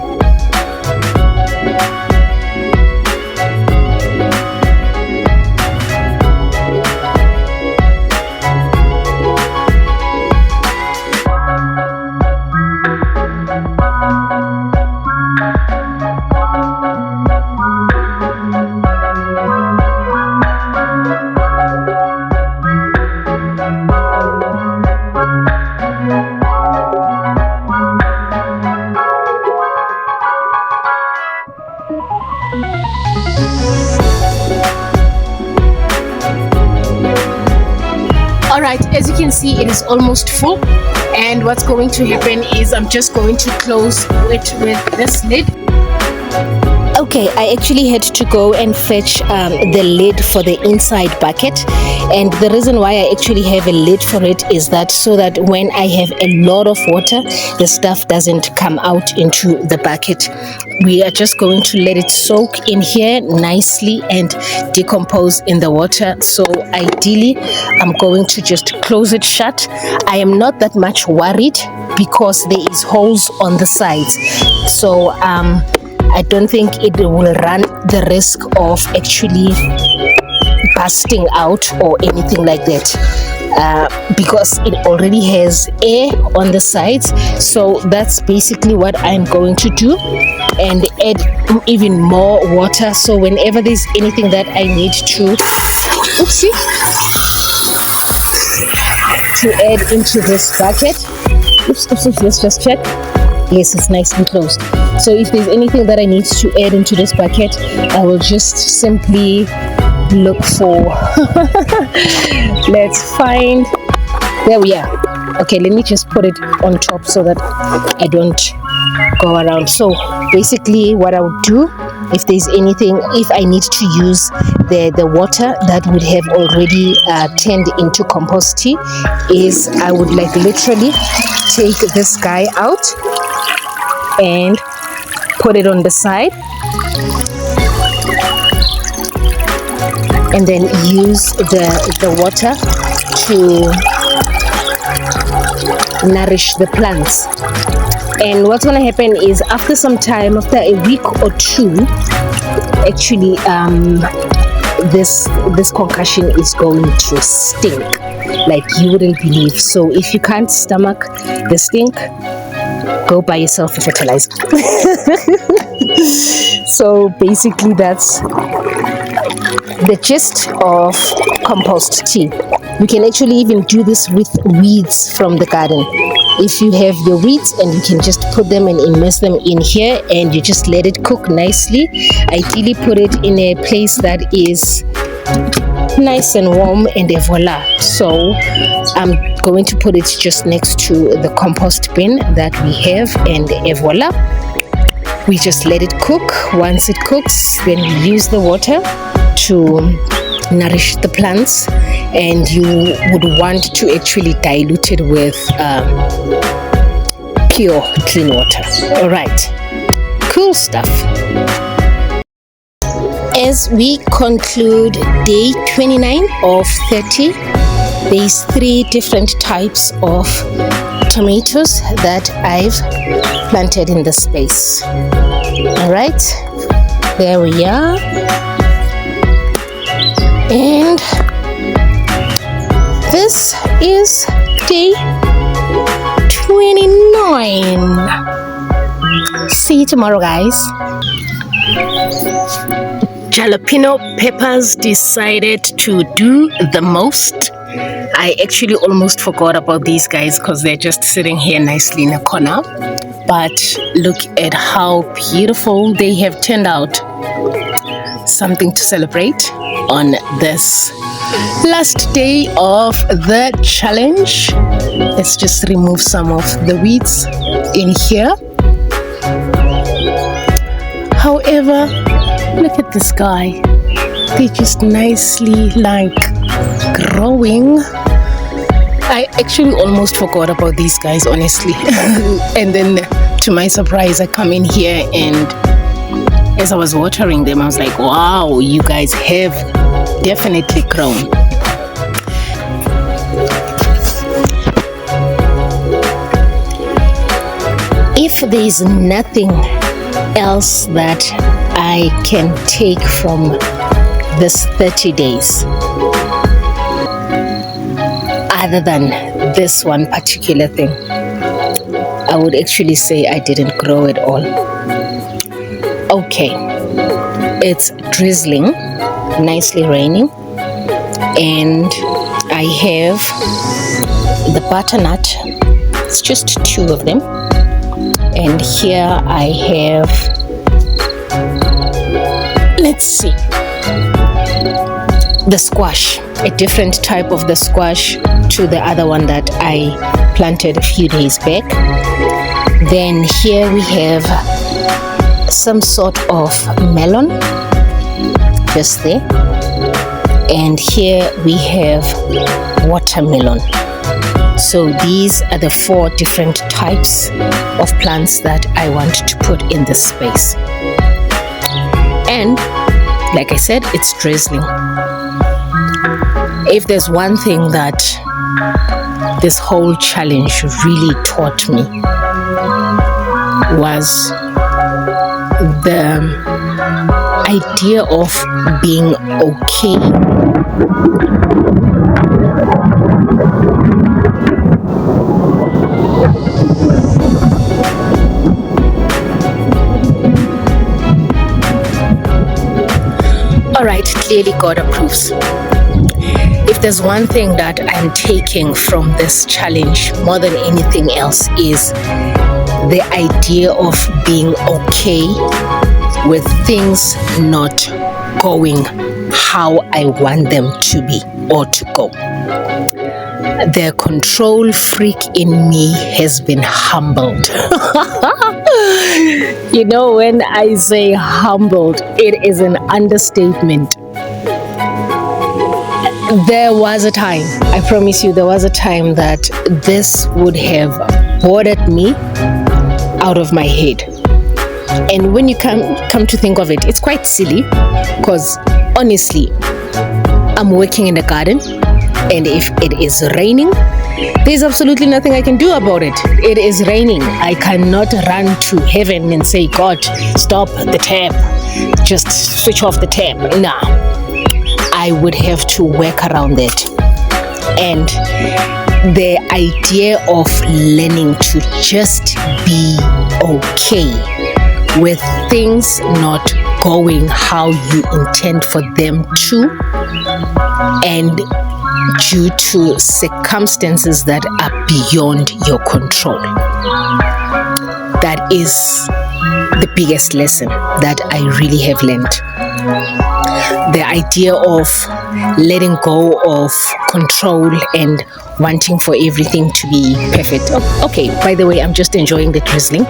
Alright, as you can see, it is almost full, and what's going to happen is I'm just going to close it with this lid. Okay, I actually had to go and fetch the lid for the inside bucket, and the reason why I actually have a lid for it is that so that when I have a lot of water, the stuff doesn't come out into the bucket. We are just going to let it soak in here nicely and decompose in the water. So ideally, I'm going to just close it shut. I am not that much worried because there is holes on the sides. So I don't think it will run the risk of actually busting out or anything like that, because it already has air on the sides. So that's basically what I'm going to do, and add even more water. So whenever there's anything that I need to add into this bucket, let's just check. Yes, it's nice and closed. So if there's anything that I need to add into this bucket, I will just simply look for let's find, there we are. Okay, let me just put it on top so that I don't go around. So basically what I would do, if there's anything, if I need to use the water that would have already turned into compost tea, is I would like literally take this guy out and put it on the side, and then use the water to nourish the plants. And what's going to happen is after some time, after a week or two, actually this concussion is going to stink like you wouldn't believe. So if you can't stomach the stink, go buy yourself a fertilizer. So basically that's the gist of compost tea. You can actually even do this with weeds from the garden. If you have your weeds, and you can just put them and immerse them in here, and you just let it cook nicely. Ideally put it in a place that is nice and warm, and voila. So I'm going to put it just next to the compost bin that we have, and voila. We just let it cook. Once it cooks, then we use the water to nourish the plants, and you would want to actually dilute it with pure clean water. All right, cool stuff. As we conclude day 29 of 30, there's 3 different types of tomatoes that I've planted in the space. All right, there we are. And this is day 29. See you tomorrow, guys. Jalapeno peppers decided to do the most. I actually almost forgot about these guys because they're just sitting here nicely in a corner. But look at how beautiful they have turned out. Something to celebrate on this last day of the challenge. Let's just remove some of the weeds in here. However, look at this guy. They just nicely like growing. I actually almost forgot about these guys, honestly. And then to my surprise, I come in here, and as I was watering them, I was like, wow, you guys have definitely grown. If there is nothing else that I can take from this 30 days, other than this one particular thing, I would actually say I didn't grow at all. Okay, it's drizzling, nicely raining, and I have the butternut. It's just 2 of them, and here I have, let's see, the squash, a different type of the squash to the other one that I planted a few days back. Then here we have some sort of melon just there, and here we have watermelon. So these are the 4 different types of plants that I want to put in this space. And like I said, it's drizzling. If there's one thing that this whole challenge really taught me, was the idea of being okay. All right, clearly God approves. If there's one thing that I'm taking from this challenge more than anything else, is the idea of being okay with things not going how I want them to be or to go. The control freak in me has been humbled. You know, when I say humbled, it is an understatement. There was a time, I promise you, there was a time that this would have bothered me out of my head. And when you come to think of it, it's quite silly, because honestly, I'm working in the garden, and if it is raining, there's absolutely nothing I can do about it. It is raining. I cannot run to heaven and say, God, stop the tap. Just switch off the tap. Nah. I would have to work around that. And the idea of learning to just be okay with things not going how you intend for them to, and due to circumstances that are beyond your control. That is the biggest lesson that I really have learned. The idea of letting go of control and wanting for everything to be perfect. Oh, okay, by the way, I'm just enjoying the drizzling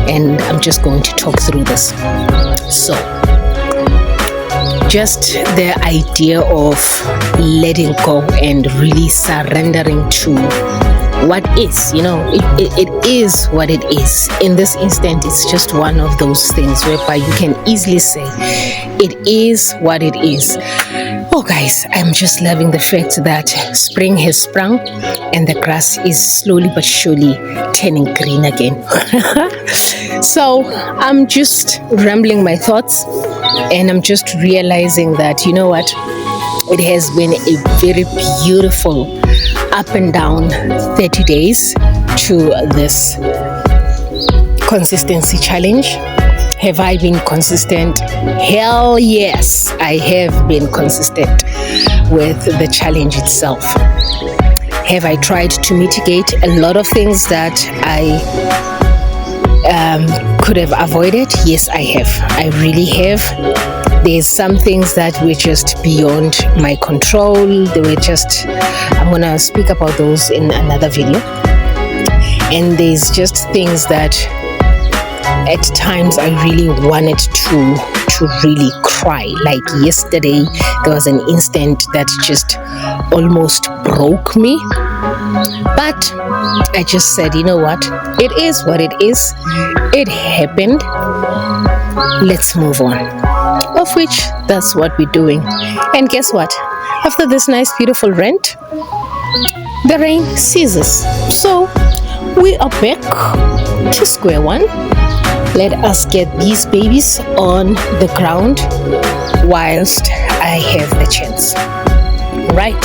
and I'm just going to talk through this. So, just the idea of letting go and really surrendering to what is, it is what it is. In this instant, it's just one of those things whereby you can easily say it is what it is. Oh guys, I'm just loving the fact that spring has sprung and the grass is slowly but surely turning green again. So I'm just rambling my thoughts and I'm just realizing that, you know what, it has been a very beautiful up and down 30 days to this consistency challenge. Have I been consistent? Hell yes, I have been consistent with the challenge itself. Have I tried to mitigate a lot of things that I could have avoided? Yes, I have. I really have. There's some things that were just beyond my control. They were just, I'm gonna speak about those in another video. And there's just things that at times I really wanted to really cry. Like yesterday, there was an instant that just almost broke me. But I just said, you know what? It is what it is. It happened. Let's move on. Of which, that's what we're doing. And guess what? After this nice, beautiful rent, the rain ceases. So, we are back to square one. Let us get these babies on the ground whilst I have the chance. Right?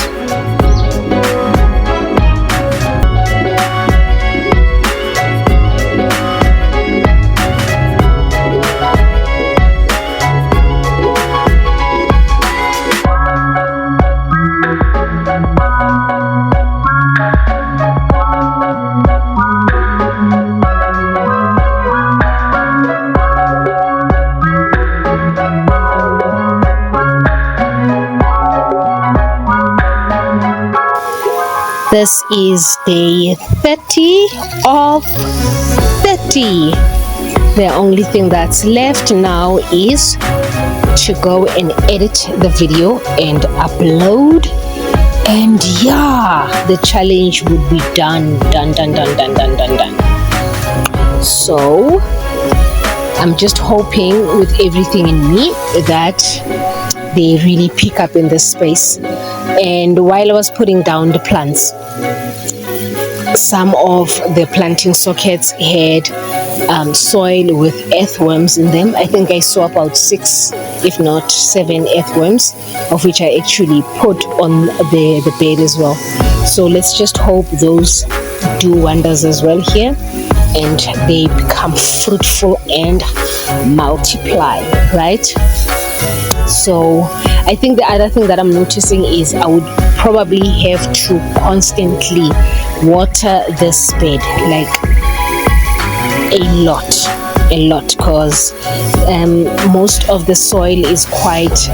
This is day 30 of 30. The only thing that's left now is to go and edit the video and upload. And yeah, the challenge would be done. So, I'm just hoping with everything in me that they really pick up in this space. And while I was putting down the plants, some of the planting sockets had soil with earthworms in them. I think I saw about 6, if not 7 earthworms, of which I actually put on the bed as well. So let's just hope those do wonders as well here, and they become fruitful and multiply, right? So I think the other thing that I'm noticing is I would probably have to constantly water this bed, like a lot, because most of the soil is quite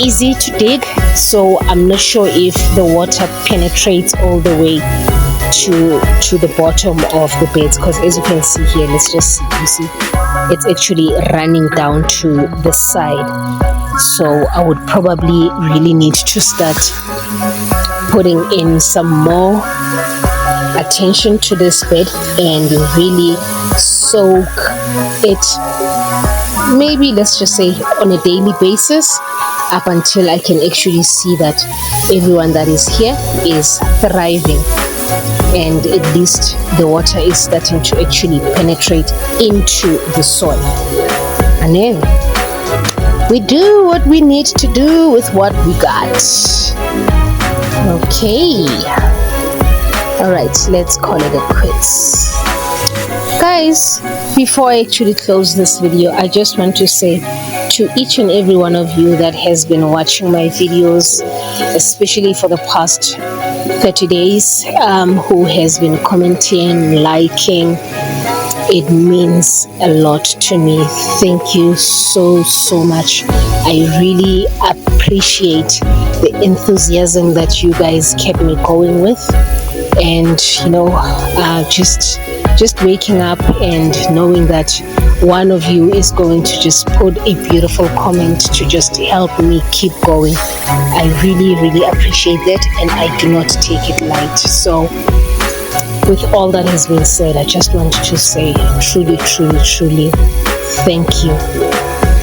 easy to dig, so I'm not sure if the water penetrates all the way to the bottom of the beds, because as you can see here, let's just see, you see it's actually running down to the side. So I would probably really need to start putting in some more attention to this bed and really soak it, maybe let's just say on a daily basis, up until I can actually see that everyone that is here is thriving, and at least the water is starting to actually penetrate into the soil, And then we do what we need to do with what we got. Okay. Alright, let's call it a quits. Guys, before I actually close this video, I just want to say to each and every one of you that has been watching my videos, especially for the past 30 days, who has been commenting, liking, it means a lot to me. Thank you so much. I really appreciate the enthusiasm that you guys kept me going with, and just waking up and knowing that one of you is going to just put a beautiful comment to just help me keep going. I really appreciate that, and I do not take it light. So with all that has been said, I just wanted to say truly thank you.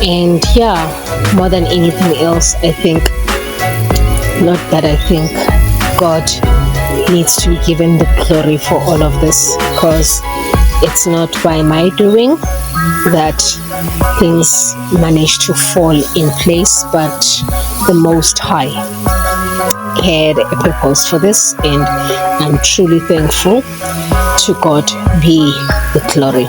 And yeah, more than anything else, I think, God needs to be given the glory for all of this, because it's not by my doing that things managed to fall in place, but the Most High had a purpose for this, and I'm truly thankful. To God be the glory.